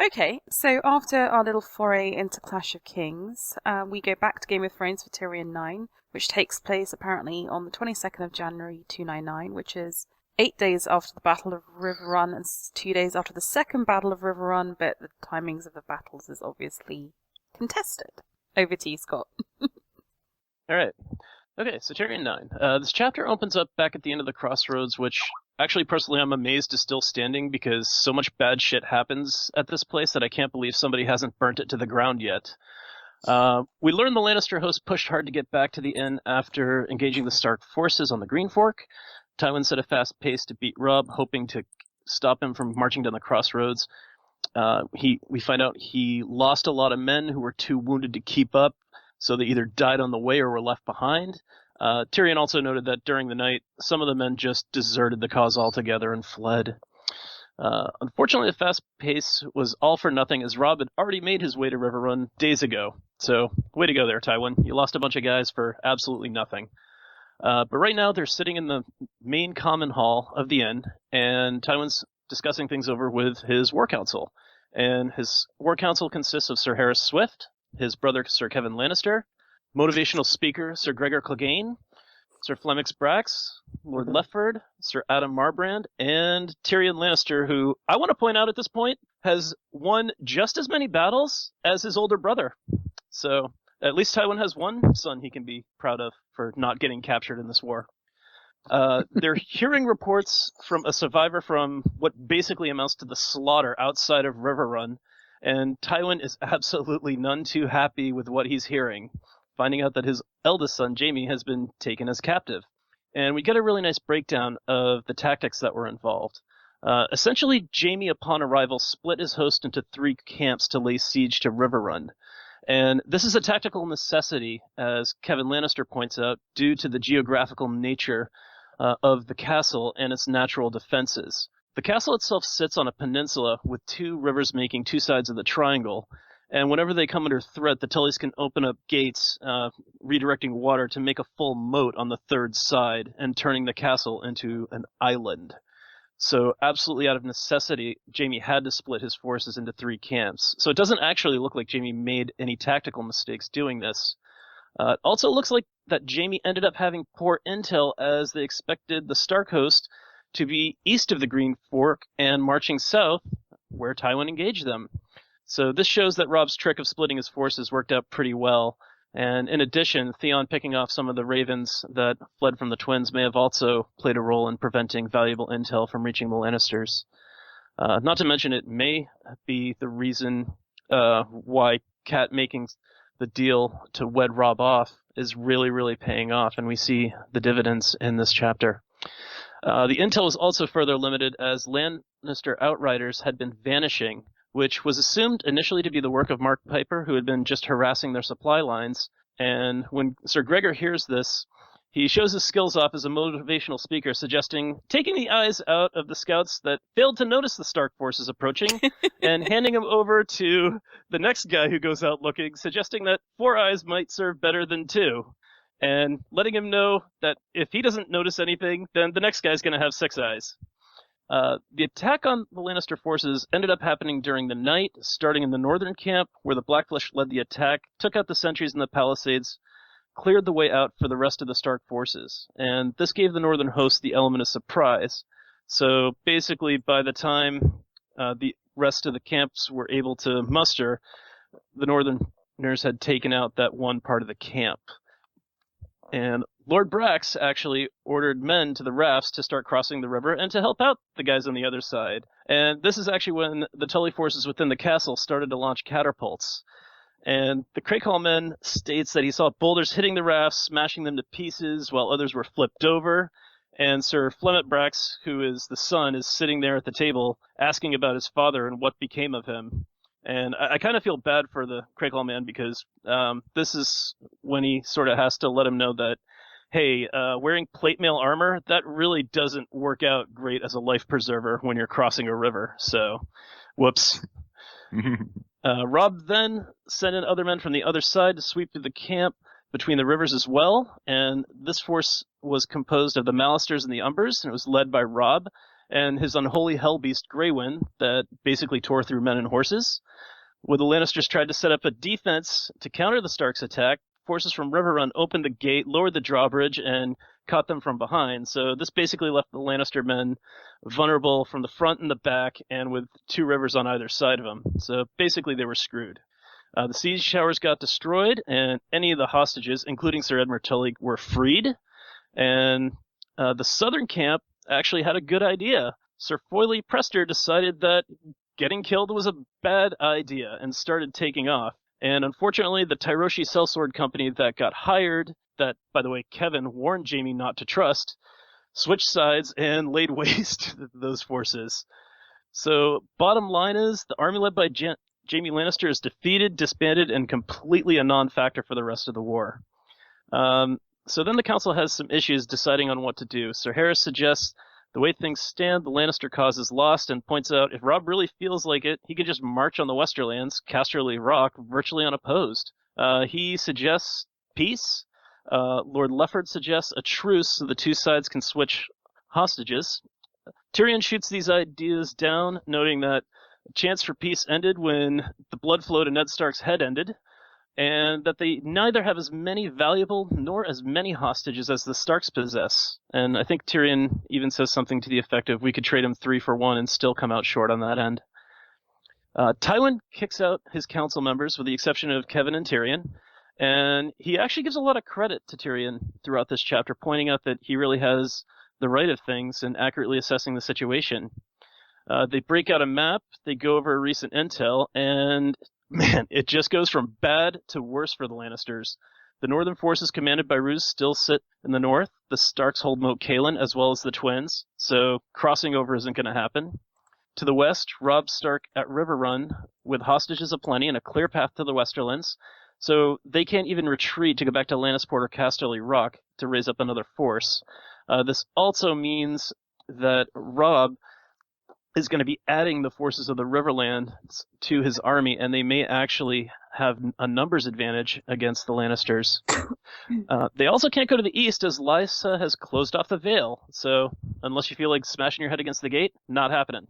Okay, so after our little foray into Clash of Kings, we go back to Game of Thrones for Tyrion 9, which takes place apparently on the 22nd of January 299, which is 8 days after the Battle of Riverrun and 2 days after the second Battle of Riverrun, but the timings of the battles is obviously contested. Over to you, Scott. All right. Okay, so Tyrion 9. This chapter opens up back at the end of the crossroads, which actually personally I'm amazed is still standing because so much bad shit happens at this place that I can't believe somebody hasn't burnt it to the ground yet. We learn the Lannister host pushed hard to get back to the inn after engaging the Stark forces on the Green Fork. Tywin set a fast pace to beat Robb, hoping to stop him from marching down the crossroads. We find out he lost a lot of men who were too wounded to keep up, so they either died on the way or were left behind. Tyrion also noted that during the night, some of the men just deserted the cause altogether and fled. Unfortunately, the fast pace was all for nothing as Robb had already made his way to Riverrun days ago. So, way to go there, Tywin. You lost a bunch of guys for absolutely nothing. But right now, they're sitting in the main common hall of the inn, and Tywin's discussing things over with his war council. And his war council consists of Sir Harys Swift, his brother Sir Kevin Lannister, motivational speaker Sir Gregor Clegane, Sir Flemix Brax, Lord Lefford, Sir Adam Marbrand, and Tyrion Lannister, who I want to point out at this point has won just as many battles as his older brother. So at least Tywin has one son he can be proud of for not getting captured in this war. They're hearing reports from a survivor from what basically amounts to the slaughter outside of Riverrun, and Tywin is absolutely none too happy with what he's hearing, finding out that his eldest son, Jaime, has been taken as captive. And we get a really nice breakdown of the tactics that were involved. Essentially, Jaime, upon arrival, split his host into 3 camps to lay siege to Riverrun. And this is a tactical necessity, as Kevin Lannister points out, due to the geographical nature of the castle and its natural defenses. The castle itself sits on a peninsula with 2 rivers making 2 sides of the triangle, and whenever they come under threat, the Tullys can open up gates, redirecting water to make a full moat on the 3rd side and turning the castle into an island. So absolutely out of necessity, Jaime had to split his forces into 3 camps. So it doesn't actually look like Jaime made any tactical mistakes doing this. It also looks like that Jaime ended up having poor intel as they expected the Stark host to be east of the Green Fork and marching south, where Tywin engaged them. So this shows that Robb's trick of splitting his forces worked out pretty well. And in addition, Theon picking off some of the ravens that fled from the twins may have also played a role in preventing valuable intel from reaching the Lannisters. Not to mention it may be the reason why Cat making the deal to wed Robb off is really, really paying off, and we see the dividends in this chapter. The intel was also further limited as Lannister outriders had been vanishing, which was assumed initially to be the work of Mark Piper, who had been just harassing their supply lines. And when Sir Gregor hears this, he shows his skills off as a motivational speaker, suggesting taking the eyes out of the scouts that failed to notice the Stark forces approaching and handing them over to the next guy who goes out looking, suggesting that 4 eyes might serve better than 2. And letting him know that if he doesn't notice anything, then the next guy's going to have 6 eyes. The attack on the Lannister forces ended up happening during the night, starting in the northern camp, where the Blackflesh led the attack, took out the sentries in the palisades, cleared the way out for the rest of the Stark forces. And this gave the northern host the element of surprise. So basically, by the time the rest of the camps were able to muster, the Northerners had taken out that one part of the camp. And Lord Brax actually ordered men to the rafts to start crossing the river and to help out the guys on the other side. And this is actually when the Tully forces within the castle started to launch catapults. And the Craycall men states that he saw boulders hitting the rafts, smashing them to pieces, while others were flipped over. And Sir Flemett Brax, who is the son, is sitting there at the table asking about his father and what became of him. And I kind of feel bad for the Craycall man because this is when he sort of has to let him know that, hey, wearing plate mail armor, that really doesn't work out great as a life preserver when you're crossing a river. So, whoops. Robb then sent in other men from the other side to sweep through the camp between the rivers as well. And this force was composed of the Malisters and the Umbers, and it was led by Robb and his unholy hellbeast Greywind that basically tore through men and horses. When the Lannisters tried to set up a defense to counter the Starks' attack, forces from Riverrun opened the gate, lowered the drawbridge, and caught them from behind. So this basically left the Lannister men vulnerable from the front and the back, and with 2 rivers on either side of them. So basically they were screwed. The siege towers got destroyed, and any of the hostages, including Sir Edmure Tully, were freed. And the southern camp actually had a good idea. Sir Foyley Prester decided that getting killed was a bad idea and started taking off. And unfortunately, the Tyroshi Sellsword Company that got hired, that, by the way, Kevin warned Jaime not to trust, switched sides and laid waste to those forces. So, bottom line is, the army led by Jaime Lannister is defeated, disbanded, and completely a non-factor for the rest of the war. So then the council has some issues deciding on what to do. Sir Harris suggests the way things stand, the Lannister cause is lost, and points out if Robb really feels like it, he can just march on the Westerlands, Casterly Rock, virtually unopposed. He suggests peace. Lord Lefford suggests a truce so the 2 sides can switch hostages. Tyrion shoots these ideas down, noting that the chance for peace ended when the blood flow to Ned Stark's head ended, and that they neither have as many valuable nor as many hostages as the Starks possess. And I think Tyrion even says something to the effect of, we could trade him 3 for 1 and still come out short on that end. Tywin kicks out his council members with the exception of Kevin and Tyrion, and he actually gives a lot of credit to Tyrion throughout this chapter, pointing out that he really has the right of things and accurately assessing the situation. They break out a map, they go over recent intel, and man, it just goes from bad to worse for the Lannisters. The northern forces commanded by Roose still sit in the north. The Starks hold Moat Cailin as well as the twins, so crossing over isn't going to happen. To the west, Robb Stark at Riverrun with hostages aplenty and a clear path to the Westerlands, so they can't even retreat to go back to Lannisport or Casterly Rock to raise up another force. This also means that Robb is going to be adding the forces of the Riverlands to his army, and they may actually have a numbers advantage against the Lannisters. They also can't go to the east as Lysa has closed off the Vale, so unless you feel like smashing your head against the gate, not happening.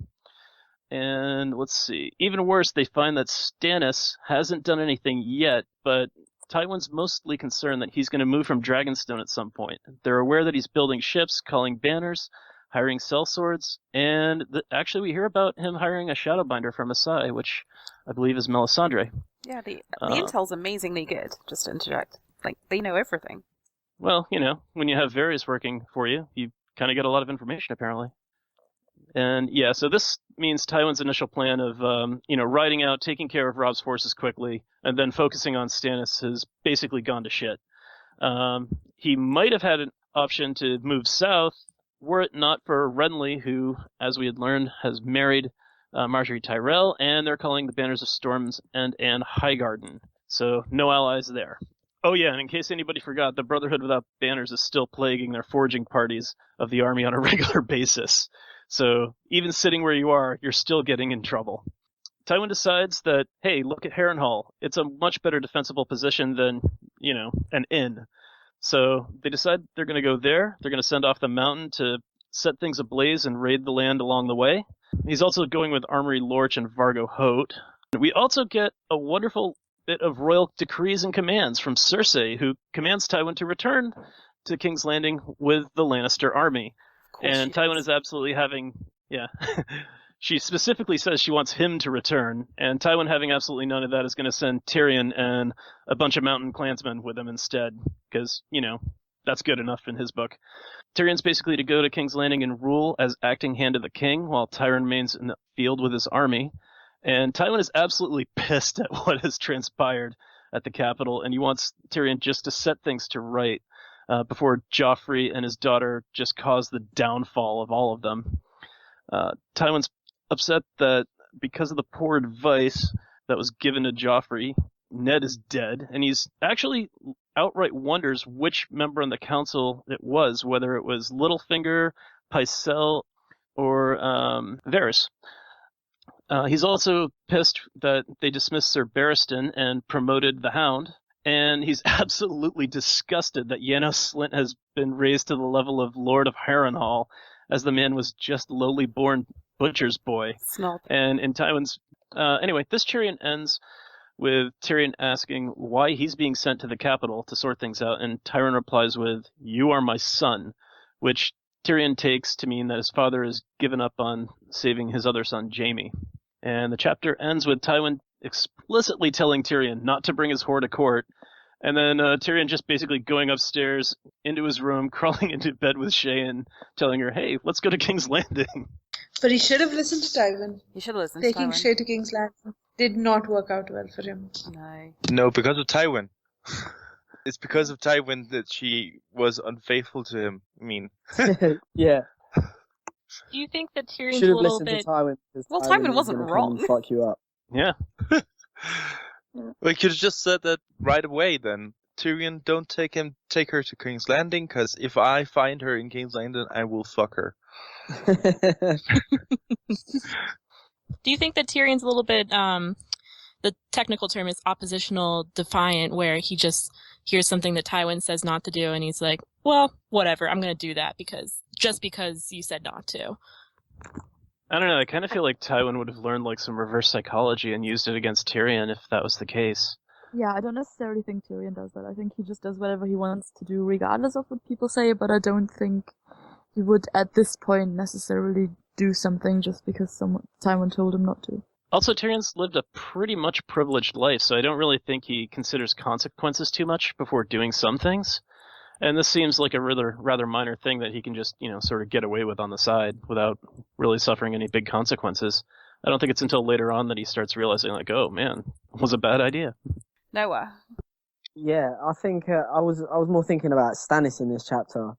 And let's see, even worse, they find that Stannis hasn't done anything yet, but Tywin's mostly concerned that he's going to move from Dragonstone at some point. They're aware that he's building ships, calling banners, hiring sellswords, and actually we hear about him hiring a Shadowbinder from Asai, which I believe is Melisandre. Yeah, the intel's amazingly good, just to interject. Like, they know everything. Well, when you have Varys working for you, you kind of get a lot of information, apparently. And yeah, so this means Tywin's initial plan of, riding out, taking care of Robb's forces quickly, and then focusing on Stannis has basically gone to shit. He might have had an option to move south were it not for Renly, who, as we had learned, has married Marjorie Tyrell, and they're calling the Banners of Storms and Anne Highgarden. So no allies there. Oh yeah, and in case anybody forgot, the Brotherhood Without Banners is still plaguing their forging parties of the army on a regular basis. So even sitting where you are, you're still getting in trouble. Tywin decides that, hey, look at Harrenhal. It's a much better defensible position than, an inn. So they decide they're going to go there. They're going to send off the mountain to set things ablaze and raid the land along the way. He's also going with Armory Lorch and Vargo Hoat. We also get a wonderful bit of royal decrees and commands from Cersei, who commands Tywin to return to King's Landing with the Lannister army. And Tywin is absolutely having, she specifically says she wants him to return, and Tywin, having absolutely none of that, is going to send Tyrion and a bunch of mountain clansmen with him instead, because, that's good enough in his book. Tyrion's basically to go to King's Landing and rule as acting hand of the king, while Tyrion remains in the field with his army. And Tywin is absolutely pissed at what has transpired at the capital, and he wants Tyrion just to set things to right before Joffrey and his daughter just cause the downfall of all of them. Tywin's upset that because of the poor advice that was given to Joffrey, Ned is dead, and he's actually outright wonders which member on the council it was, whether it was Littlefinger, Pycelle, or Varys. He's also pissed that they dismissed Sir Barristan and promoted the Hound, and he's absolutely disgusted that Janos Slynt has been raised to the level of Lord of Harrenhal, as the man was just lowly born butcher's boy. Snob. And in Tywin's... anyway, this Tyrion ends with Tyrion asking why he's being sent to the capital to sort things out, and Tyrion replies with, "You are my son," which Tyrion takes to mean that his father has given up on saving his other son, Jaime. And the chapter ends with Tywin explicitly telling Tyrion not to bring his whore to court, and then Tyrion just basically going upstairs into his room, crawling into bed with Shay and telling her, hey, let's go to King's Landing. But he should have listened to Tywin. He should have listened to Tywin. Taking Shay to King's Landing did not work out well for him. No. No, because of Tywin. It's because of Tywin that she was unfaithful to him. I mean... Yeah. Do you think that Tyrion's Should a have little listened bit... to Tywin. Well, Tywin wasn't gonna wrong. come and fuck you up. Yeah. We could have just said that right away then. Tyrion, don't take her to King's Landing, because if I find her in King's Landing, I will fuck her. Do you think that Tyrion's a little bit, the technical term is oppositional defiant, where he just hears something that Tywin says not to do, and he's like, well, whatever, I'm going to do that just because you said not to? I don't know, I kind of feel like Tywin would have learned some reverse psychology and used it against Tyrion if that was the case. Yeah, I don't necessarily think Tyrion does that. I think he just does whatever he wants to do regardless of what people say, but I don't think he would at this point necessarily do something just because Tywin told him not to. Also, Tyrion's lived a pretty much privileged life, so I don't really think he considers consequences too much before doing some things. And this seems like a rather minor thing that he can just, sort of get away with on the side without really suffering any big consequences. I don't think it's until later on that he starts realizing, oh man, it was a bad idea. Noah. Yeah, I think I was more thinking about Stannis in this chapter,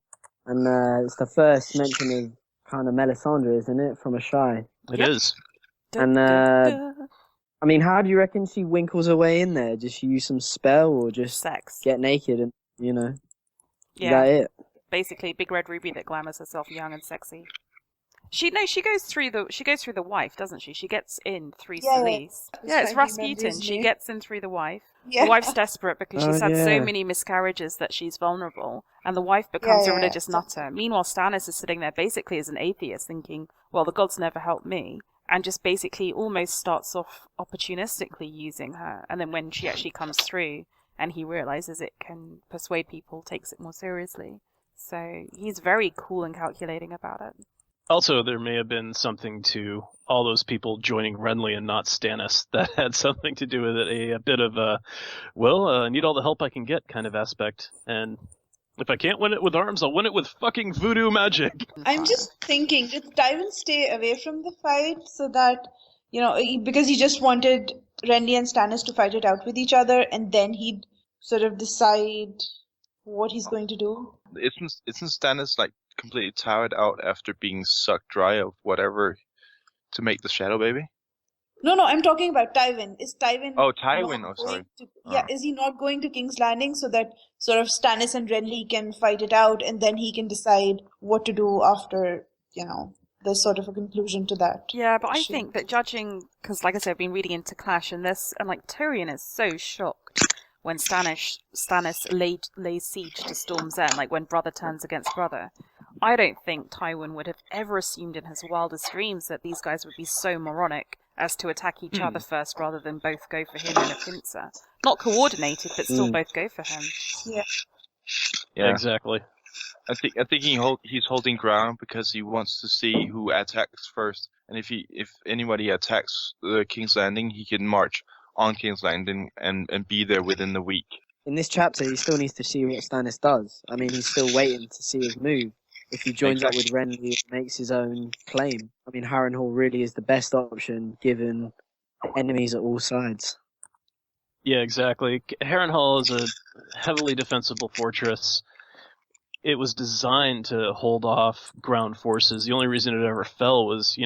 and it's the first mention of kind of Melisandre, isn't it, from a Shy? It is. And I mean, how do you reckon she winkles her way in there? Does she use some spell or just Sex. get naked and Yeah. Is that it? Basically, Big Red Ruby that glamours herself young and sexy. She goes through the wife, doesn't she? She gets in through Selyse. Yeah, it's Rasputin. She gets in through the wife. Yeah. The wife's desperate because she's had so many miscarriages that she's vulnerable, and the wife becomes a religious nutter. Meanwhile, Stannis is sitting there basically as an atheist, thinking, well, the gods never helped me, and just basically almost starts off opportunistically using her, and then when she actually comes through and he realizes it can persuade people, takes it more seriously. So he's very cool and calculating about it. Also, there may have been something to all those people joining Renly and not Stannis that had something to do with it, a bit of a, I need all the help I can get kind of aspect. And if I can't win it with arms, I'll win it with fucking voodoo magic. I'm just thinking, did Tywin stay away from the fight so that, because he just wanted Renly and Stannis to fight it out with each other, and then he'd sort of decide what he's going to do? Isn't Stannis completely tired out after being sucked dry of whatever to make the shadow baby? No, I'm talking about Tywin. Is Tywin Oh, Tywin. not Oh, sorry. going to? Yeah, is he not going to King's Landing so that sort of Stannis and Renly can fight it out, and then he can decide what to do after, there's sort of a conclusion to that. Yeah, but I think that judging, because like I said, I've been reading into Clash, and like Tyrion is so shocked when Stannis lays siege to Storm's End, like when brother turns against brother. I don't think Tywin would have ever assumed in his wildest dreams that these guys would be so moronic as to attack each other first rather than both go for him in a pincer. Not coordinated, but still both go for him. Yeah, exactly. I think he's holding ground because he wants to see who attacks first, and if anybody attacks the King's Landing, he can march on King's Landing and be there within the week. In this chapter, he still needs to see what Stannis does. I mean, he's still waiting to see his move. If he joins up with Renly and makes his own claim, I mean, Harrenhal really is the best option given enemies at all sides. Yeah, exactly. Harrenhal is a heavily defensible fortress. It was designed to hold off ground forces. The only reason it ever fell was,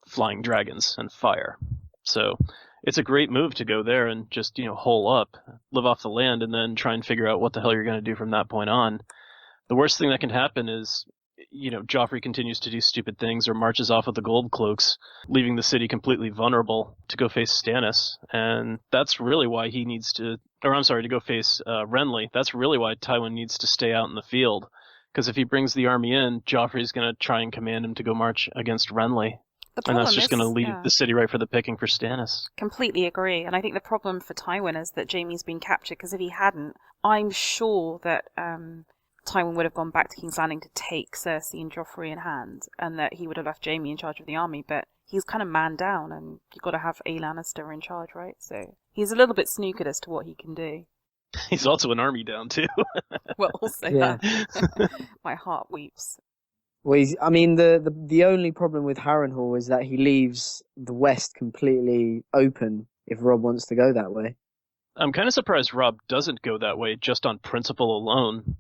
flying dragons and fire. So it's a great move to go there and just, hole up, live off the land, and then try and figure out what the hell you're going to do from that point on. The worst thing that can happen is, Joffrey continues to do stupid things or marches off with the gold cloaks, leaving the city completely vulnerable to go face Stannis. And that's really why he needs to go face Renly. That's really why Tywin needs to stay out in the field. Because if he brings the army in, Joffrey's going to try and command him to go march against Renly. And that's just going to leave the city right for the picking for Stannis. Completely agree. And I think the problem for Tywin is that Jaime's been captured, because if he hadn't, I'm sure that Tywin would have gone back to King's Landing to take Cersei and Joffrey in hand, and that he would have left Jaime in charge of the army, but he's kind of man down, and you've got to have a Lannister in charge, right? So he's a little bit snookered as to what he can do. He's also an army down, too. Well, also that. My heart weeps. Well, the only problem with Harrenhal is that he leaves the West completely open if Robb wants to go that way. I'm kind of surprised Robb doesn't go that way just on principle alone.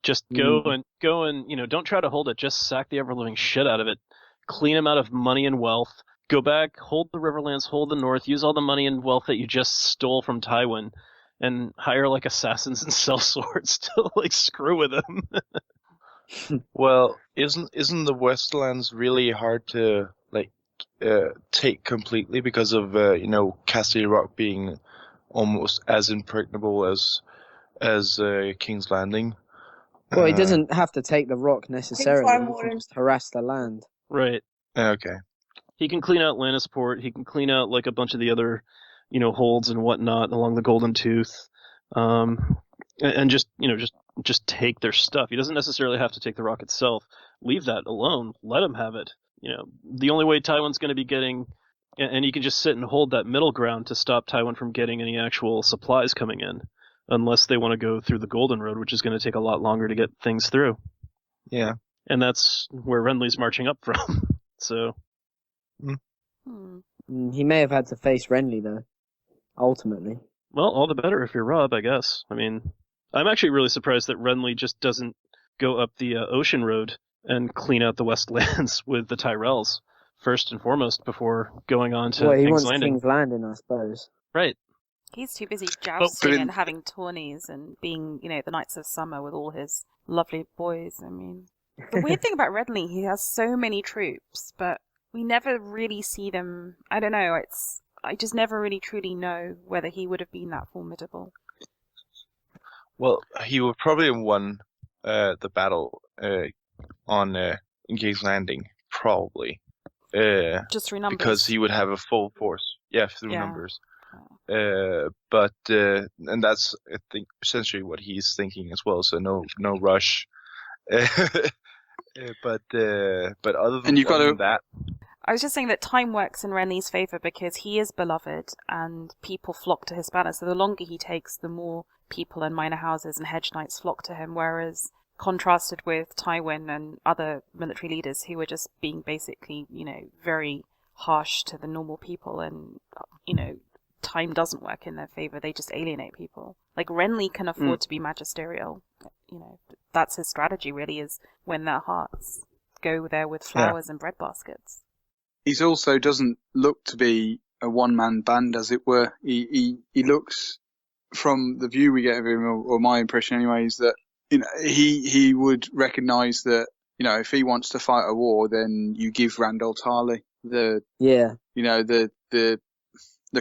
Just go and don't try to hold it. Just sack the ever-living shit out of it. Clean him out of money and wealth. Go back, hold the Riverlands, hold the North, use all the money and wealth that you just stole from Tywin, and hire assassins and sell swords to screw with him. Well, isn't the Westlands really hard to take completely because of Castle Rock being almost as impregnable as King's Landing? Well, he doesn't have to take the rock necessarily. He can just harass the land. Right. Okay. He can clean out Lannisport. He can clean out a bunch of the other, holds and whatnot along the Golden Tooth, and just take their stuff. He doesn't necessarily have to take the rock itself. Leave that alone. Let him have it. The only way Tywin's going to be getting, and he can just sit and hold that middle ground to stop Tywin from getting any actual supplies coming in. Unless they want to go through the Golden Road, which is going to take a lot longer to get things through. Yeah. And that's where Renly's marching up from. So. He may have had to face Renly, though, ultimately. Well, all the better if you're Robb, I guess. I mean, I'm actually really surprised that Renly just doesn't go up the Ocean Road and clean out the Westlands with the Tyrells, first and foremost, before going on to King's Landing. King's Landing, I suppose. Right. He's too busy jousting and having tourneys and being, the Knights of Summer with all his lovely boys. I mean, the weird thing about Renly, he has so many troops, but we never really see them. I don't know. I just never really truly know whether he would have been that formidable. Well, he would probably have won the battle in King's Landing, probably. Just through numbers. Because he would have a full force. Yeah, through numbers. But and that's, I think, essentially what he's thinking as well. So no rush. But other than that, I was just saying that time works in Renly's favour because he is beloved and people flock to his banner. So the longer he takes, the more people and minor houses and hedge knights flock to him. Whereas contrasted with Tywin and other military leaders who were just being basically, very harsh to the normal people, and time doesn't work in their favour. They just alienate people. Renly can afford to be magisterial that's his strategy really, is win their hearts. Go there with flowers and bread baskets. He's also doesn't look to be a one-man band, as it were. He looks, from the view we get of him, or my impression anyway, is that he would recognise that if he wants to fight a war, then you give Randall Tarley the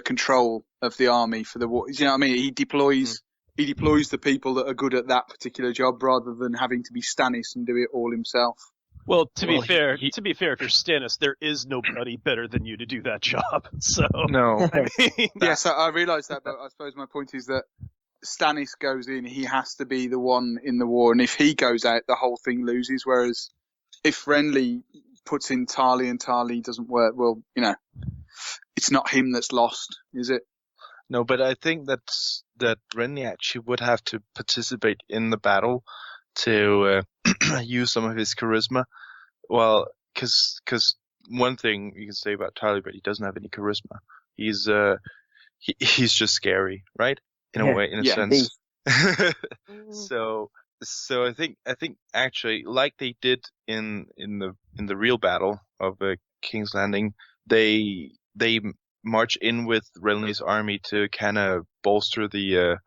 control of the army for the war. You know what I mean? He deploys the people that are good at that particular job rather than having to be Stannis and do it all himself. Well, to be fair, if you're Stannis, there is nobody better than you to do that job. So No. Yes, I realise that, but I suppose my point is that Stannis goes in, he has to be the one in the war, and if he goes out, the whole thing loses. Whereas if Renly puts in Tarly and Tarly doesn't work, well, it's not him that's lost, is it? No, but I think that Renly actually would have to participate in the battle to use some of his charisma. Well, because one thing you can say about Tyler, but he doesn't have any charisma. He's just scary, right? In a sense. So I think actually, like they did in the real battle of King's Landing, they march in with Renly's army to kind of bolster the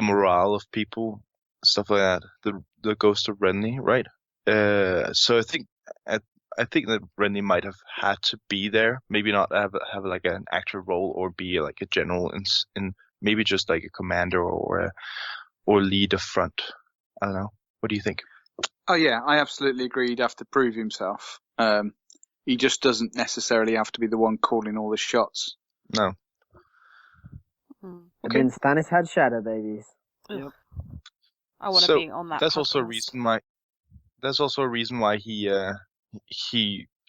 morale of people, stuff like that. The ghost of Renly, right? So I think that Renly might have had to be there. Maybe not have like an active role or be like a general in maybe just like a commander or lead a front. I don't know. What do you think? Oh yeah, I absolutely agree. He'd have to prove himself. He just doesn't necessarily have to be the one calling all the shots. No. Okay. Then Stannis had shadow babies. Yep. I want to be on that. That's podcast. also a reason why. That's also a reason why he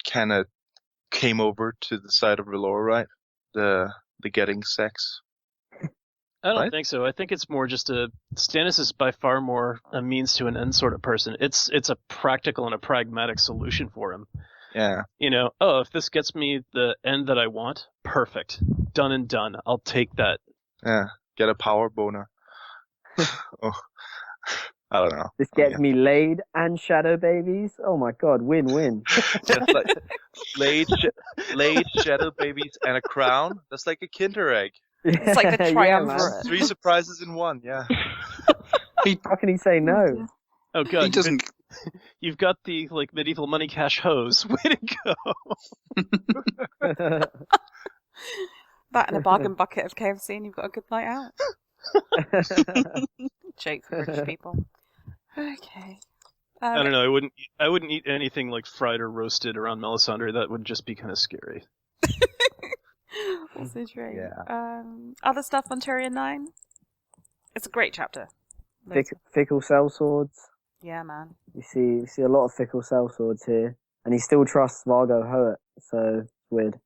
kind of came over to the side of R'hllor, right? The getting sex. I don't think so. I think it's more just Stannis is by far more a means to an end sort of person. It's a practical and a pragmatic solution for him. Yeah. If this gets me the end that I want, perfect. Done and done. I'll take that. Yeah. Get a power boner. Oh. I don't know. This gets me laid and shadow babies. Oh my god, win-win. Just like laid shadow babies and a crown. That's like a Kinder egg. It's like the triumvirate. 3 surprises in one. Yeah. How can he say no? Oh god, he doesn't. You've got the medieval money cash hose. Way to go. That and a bargain bucket of KFC, and you've got a good night out. Joke for rich people. Okay. I don't know. I wouldn't eat anything like fried or roasted around Melisandre. That would just be kind of scary. Also true. Yeah. Other stuff on Tyrion 9? It's a great chapter. Fickle sellswords. Yeah, man. You see a lot of fickle sellswords here, and he still trusts Vargo Hoat, so it's weird.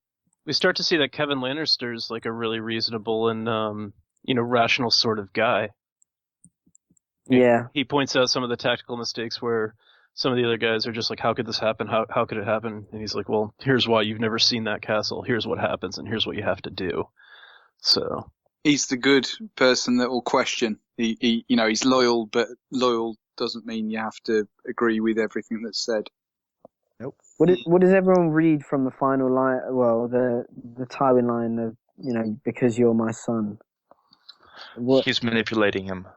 We start to see that Kevin Lannister's like a really reasonable and rational sort of guy. Yeah. He points out some of the tactical mistakes where some of the other guys are just like, how could this happen? How could it happen? And he's like, well, here's why. You've never seen that castle. Here's what happens, and here's what you have to do. So he's the good person that will question. He's loyal, but loyal doesn't mean you have to agree with everything that's said. Nope. What does everyone read from the final line? Well, the Tywin line of because you're my son. He's manipulating him.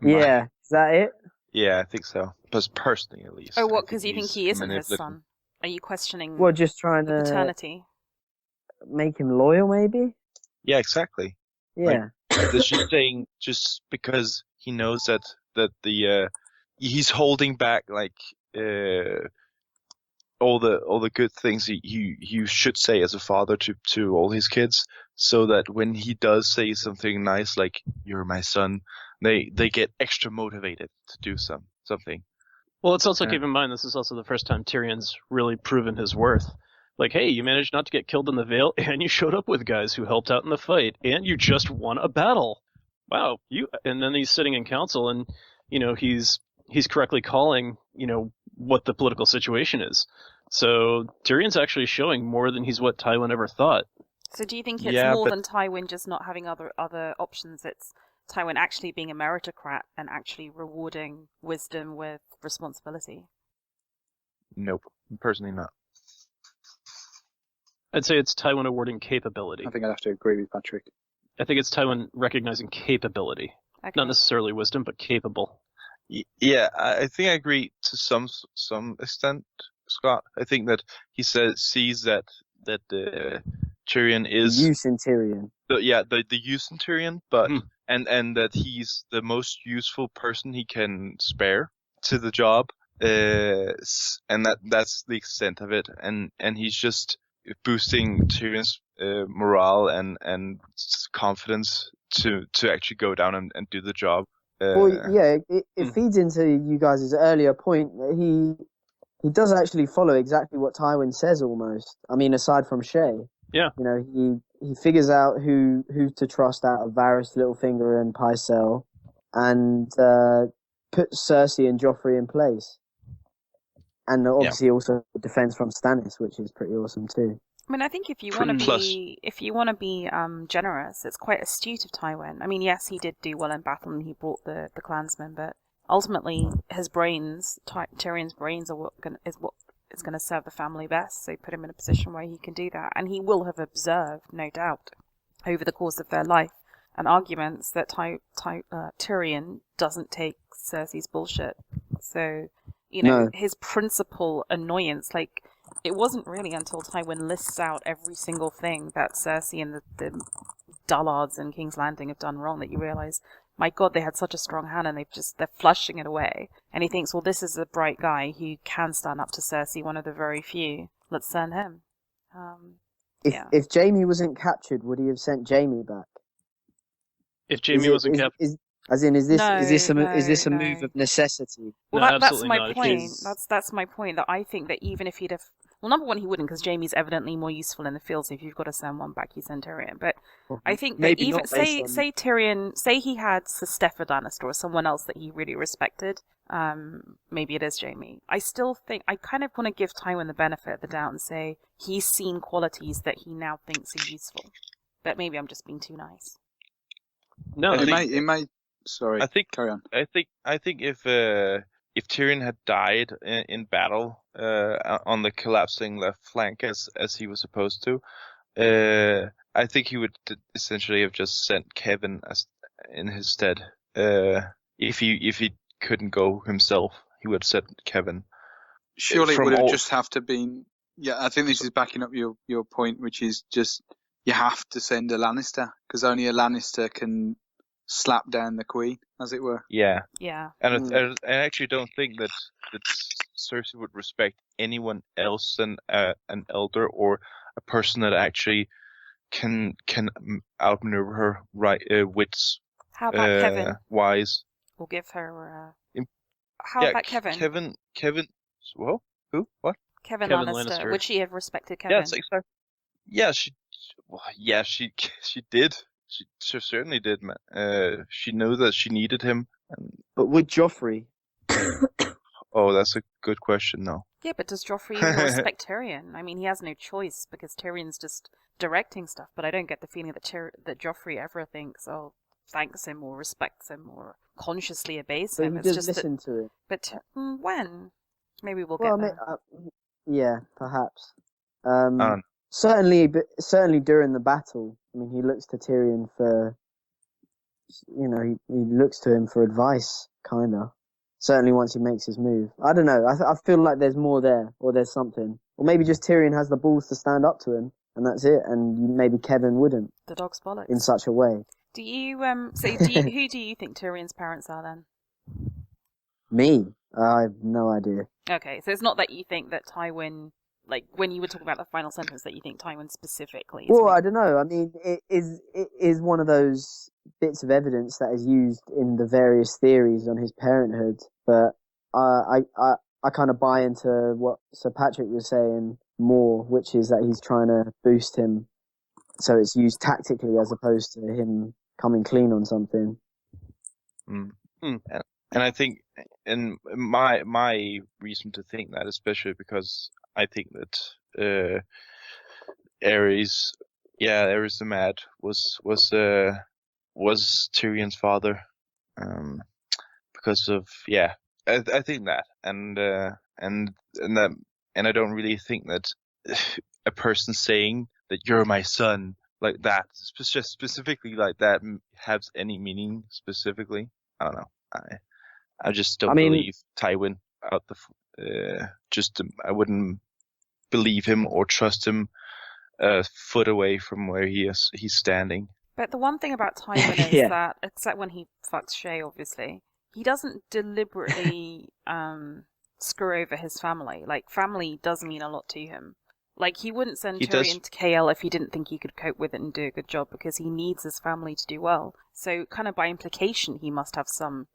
Yeah, is that it? Yeah, I think so. But personally, at least. Oh, what? Because you think he isn't his son? Are you questioning? Well, just trying to paternity. Make him loyal, maybe. Yeah, exactly. Yeah. This is saying just because he knows that the he's holding back all the good things he should say as a father to all his kids, so that when he does say something nice like "you're my son," they get extra motivated to do something. Well, let's also keep in mind this is also the first time Tyrion's really proven his worth. Like, hey, you managed not to get killed in the Vale, and you showed up with guys who helped out in the fight, and you just won a battle. Wow, and then he's sitting in council, and he's correctly calling what the political situation is. So Tyrion's actually showing more than he's what Tywin ever thought. So do you think it's more than Tywin just not having other options? It's Tywin actually being a meritocrat and actually rewarding wisdom with responsibility? Nope, personally not. I'd say it's Tywin awarding capability. I think I'd have to agree with Patrick. I think it's Tywin recognizing capability. Okay. Not necessarily wisdom, but capable. Yeah, I think I agree to some extent, Scott. I think that he sees that Tyrion is Use in Tyrion. the use in Tyrion, but and that he's the most useful person he can spare to the job, and that's the extent of it, and he's just boosting Tyrion's morale and confidence to actually go down and do the job. Well, yeah, it feeds into you guys' earlier point that he does actually follow exactly what Tywin says almost. I mean, aside from Shay. Yeah. You know, he figures out who to trust out of Varys, Littlefinger, and Pycelle, and puts Cersei and Joffrey in place. And obviously also defense from Stannis, which is pretty awesome too. I mean, I think if you want to be generous, it's quite astute of Tywin. I mean, yes, he did do well in battle and he brought the clansmen, but ultimately his brains, Tyrion's brains, are what is going to serve the family best. So put him in a position where he can do that, and he will have observed, no doubt, over the course of their life, and arguments that Tyrion doesn't take Cersei's bullshit. So, you know, his principal annoyance, like, it wasn't really until Tywin lists out every single thing that Cersei and the dullards in King's Landing have done wrong that you realise, my God, they had such a strong hand and they're flushing it away. And he thinks, well, this is a bright guy who can stand up to Cersei, one of the very few. Let's send him. If Jaime wasn't captured, would he have sent Jaime back? If Jaime wasn't captured, is this a move of necessity? Well, no, that's my not. point. That's my point. That I think that even if he'd have, well, number one, he wouldn't, because Jaime's evidently more useful in the field. So if you've got to send one back, you send Tyrion. But I think that even say Tyrion, say he had Sir Stefford Lannister or someone else that he really respected. Maybe it is Jaime. I still think I kind of want to give Tywin the benefit of the doubt and say he's seen qualities that he now thinks are useful. But maybe I'm just being too nice. No, it may. Sorry, carry on. I think if Tyrion had died in battle on the collapsing left flank as he was supposed to, I think he would essentially have just sent Kelvin in his stead. If he couldn't go himself, he would have sent Kelvin. Surely it would have just have to been. Yeah, I think this is backing up your point, which is just you have to send a Lannister because only a Lannister can slap down the queen, as it were. Yeah. Yeah. And I actually don't think that Cersei would respect anyone else than an elder or a person that actually can outmaneuver her wits. How about Kelvin? Wise. We'll give her. How about Kelvin? Kelvin. Well, who? What? Kelvin Lannister. Would she have respected Kelvin? Yes, exactly. Yeah, she did. She certainly did, man. She knew that she needed him. But would Joffrey? Oh, that's a good question, though. Yeah, but does Joffrey even respect Tyrion? I mean, he has no choice because Tyrion's just directing stuff. But I don't get the feeling that Joffrey ever thanks him or respects him or consciously obeys him. He it's does just listen to it. But when? Maybe we'll get there. Yeah, perhaps. Certainly during the battle. I mean, he looks to Tyrion for, he looks to him for advice, kind of. Certainly once he makes his move. I don't know. I feel like there's more there, or there's something. Or maybe just Tyrion has the balls to stand up to him, and that's it, and maybe Kelvin wouldn't. The dog's bollocks. In such a way. Do you, who do you think Tyrion's parents are then? Me? I have no idea. Okay, so it's not that you think that Tywin, like, when you were talking about the final sentence, that you think Tywin specifically is... Well, I don't know. I mean, it is one of those bits of evidence that is used in the various theories on his parenthood, but I kind of buy into what Sir Patrick was saying more, which is that he's trying to boost him, so it's used tactically as opposed to him coming clean on something. And I think, and my reason to think that, especially because I think that Ares the Mad was was Tyrion's father, because of I think that, and I don't really think that a person saying that you're my son like that, specifically like that, has any meaning specifically. I don't know. I just don't believe Tywin out the I wouldn't believe him or trust him a foot away from where he's standing. But the one thing about Tywin is that, except when he fucks Shay, obviously, he doesn't deliberately screw over his family. Like, family does mean a lot to him. Like, he wouldn't send Tyrion to KL if he didn't think he could cope with it and do a good job, because he needs his family to do well. So, kind of by implication, he must have some,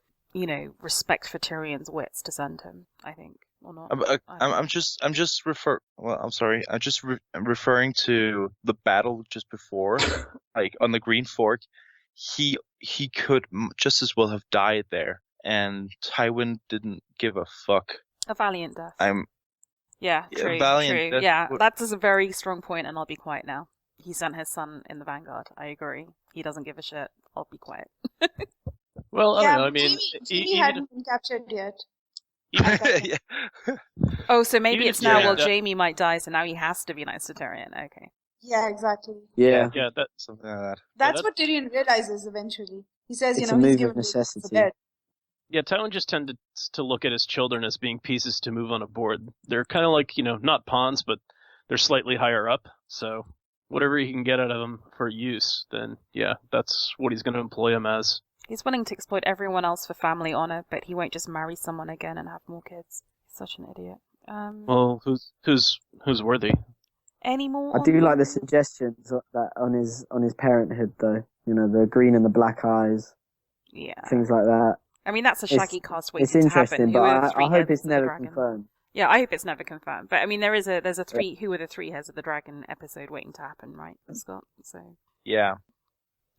respect for Tyrion's wits to send him, I think. Or not. I'm just referring to the battle just before, like on the Green Fork. He could just as well have died there, and Tywin didn't give a fuck. A valiant death. Yeah, true. Valiant death. Yeah, that's a very strong point, and I'll be quiet now. He sent his son in the Vanguard. I agree. He doesn't give a shit. I'll be quiet. Well, I don't know. I mean, Jaime hadn't been captured yet. Yeah. Oh, so maybe it's now, Jaime might die, so now he has to be nice to Tyrion. Okay. Yeah, exactly. Yeah. Yeah, that's something like that. That's what Tyrion realizes eventually. He says, it's he's a given move of necessity. dead. Yeah, Tywin just tended to look at his children as being pieces to move on a board. They're kind of like, not pawns, but they're slightly higher up. So whatever he can get out of them for use, then yeah, that's what he's going to employ them as. He's willing to exploit everyone else for family honor, but he won't just marry someone again and have more kids. He's such an idiot. Well, who's worthy? Any more? I do like the suggestions that on his parenthood, though. The green and the black eyes. Yeah. Things like that. I mean, that's a Shaggy cast waiting it's to interesting, happen. but I hope it's never confirmed. Yeah, I hope it's never confirmed. But I mean, there's a who are the three heads of the dragon episode waiting to happen, right, Scott? So. Yeah.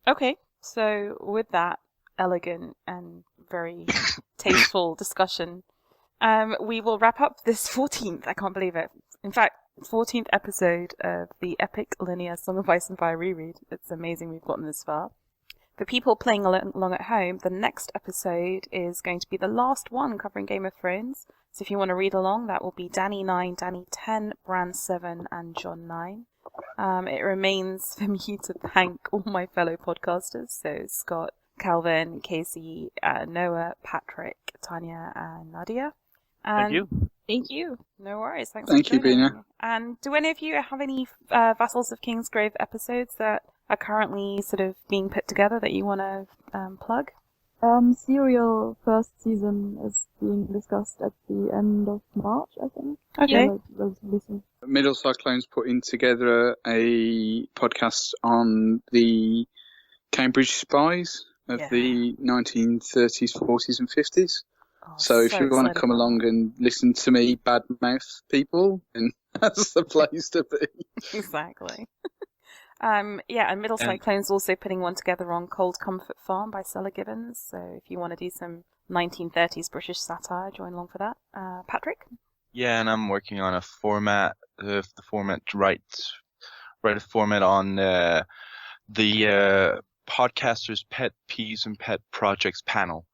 Okay, so with that elegant and very tasteful discussion, we will wrap up this 14th. I can't believe it. In fact, 14th episode of the epic linear Song of Ice and Fire reread. It's amazing we've gotten this far. For people playing along at home, the next episode is going to be the last one covering Game of Thrones. So if you want to read along, that will be Dany 9, Dany 10, Bran 7, and Jon 9. It remains for me to thank all my fellow podcasters, so Scott, Kelvin, Casey, Noah, Patrick, Tanja, and Nadia. And thank you. Thank you. No worries. Thanks Thank for you, joining. Bina. And do any of you have any Vassals of Kingsgrave episodes that are currently sort of being put together that you want to plug? Serial first season is being discussed at the end of March, I think. Okay. Yeah, relatively soon. Middle Cyclones putting together a podcast on the Cambridge spies of the 1930s, 40s, and 50s. Oh, so if you want to come along and listen to me badmouth people, then that's the place to be. Exactly. And Middle Cyclones also putting one together on Cold Comfort Farm by Stella Gibbons. So if you want to do some 1930s British satire, join along for that. Patrick? Yeah, and I'm working on a format, write a format on the Podcasters' Pet Peeves and Pet Projects panel.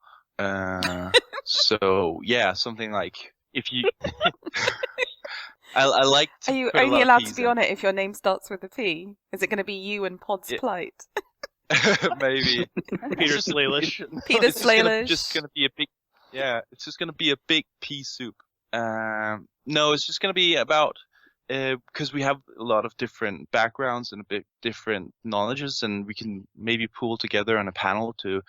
So yeah, something like if you. I like to. Are you only allowed to be on it if your name starts with a P? Is it going to be you and Pod's Plight? Maybe. Peter Slalish. Peter Slalish. Just going to be a big. Yeah, it's just going to be a big pea soup. No, it's just going to be about because we have a lot of different backgrounds and a bit different knowledges, and we can maybe pool together on a panel to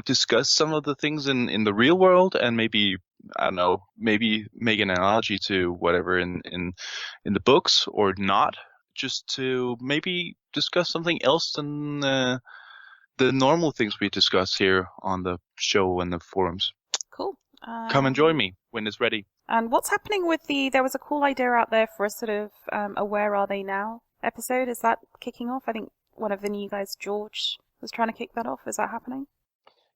discuss some of the things in the real world, and maybe I don't know, maybe make an analogy to whatever in the books or not, just to maybe discuss something else than the normal things we discuss here on the show and the forums. Cool. Come and join me when it's ready. And what's happening with there was a cool idea out there for a sort of a Where Are They Now episode. Is that kicking off? I think one of the new guys, George, was trying to kick that off. Is that happening?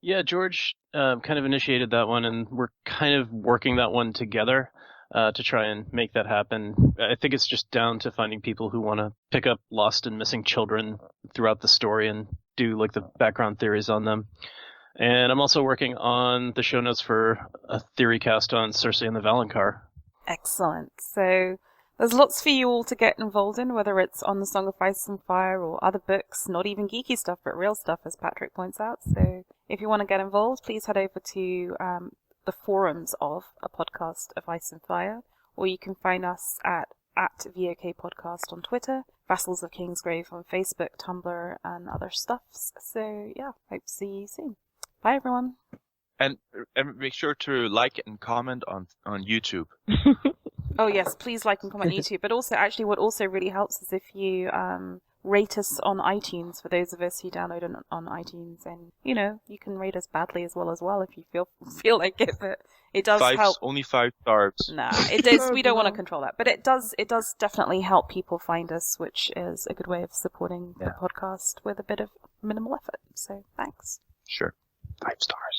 Yeah, George kind of initiated that one, and we're kind of working that one together to try and make that happen. I think it's just down to finding people who want to pick up lost and missing children throughout the story and do like the background theories on them. And I'm also working on the show notes for a theory cast on Cersei and the Valonqar. Excellent. So there's lots for you all to get involved in, whether it's on the Song of Ice and Fire or other books, not even geeky stuff, but real stuff, as Patrick points out. So if you want to get involved, please head over to the forums of A Podcast of Ice and Fire, or you can find us at VOK Podcast on Twitter, Vassals of Kingsgrave on Facebook, Tumblr, and other stuffs. So yeah, hope to see you soon. Bye, everyone. And make sure to like and comment on YouTube. Oh yes, please like and comment on YouTube. But also, actually, what also really helps is if you rate us on iTunes, for those of us who download on iTunes, and you can rate us badly as well if you feel like it. But it does help. Only 5 stars. Nah, it does. We don't want to control that, but it does definitely help people find us, which is a good way of supporting the podcast with a bit of minimal effort. So thanks. Sure. 5 stars.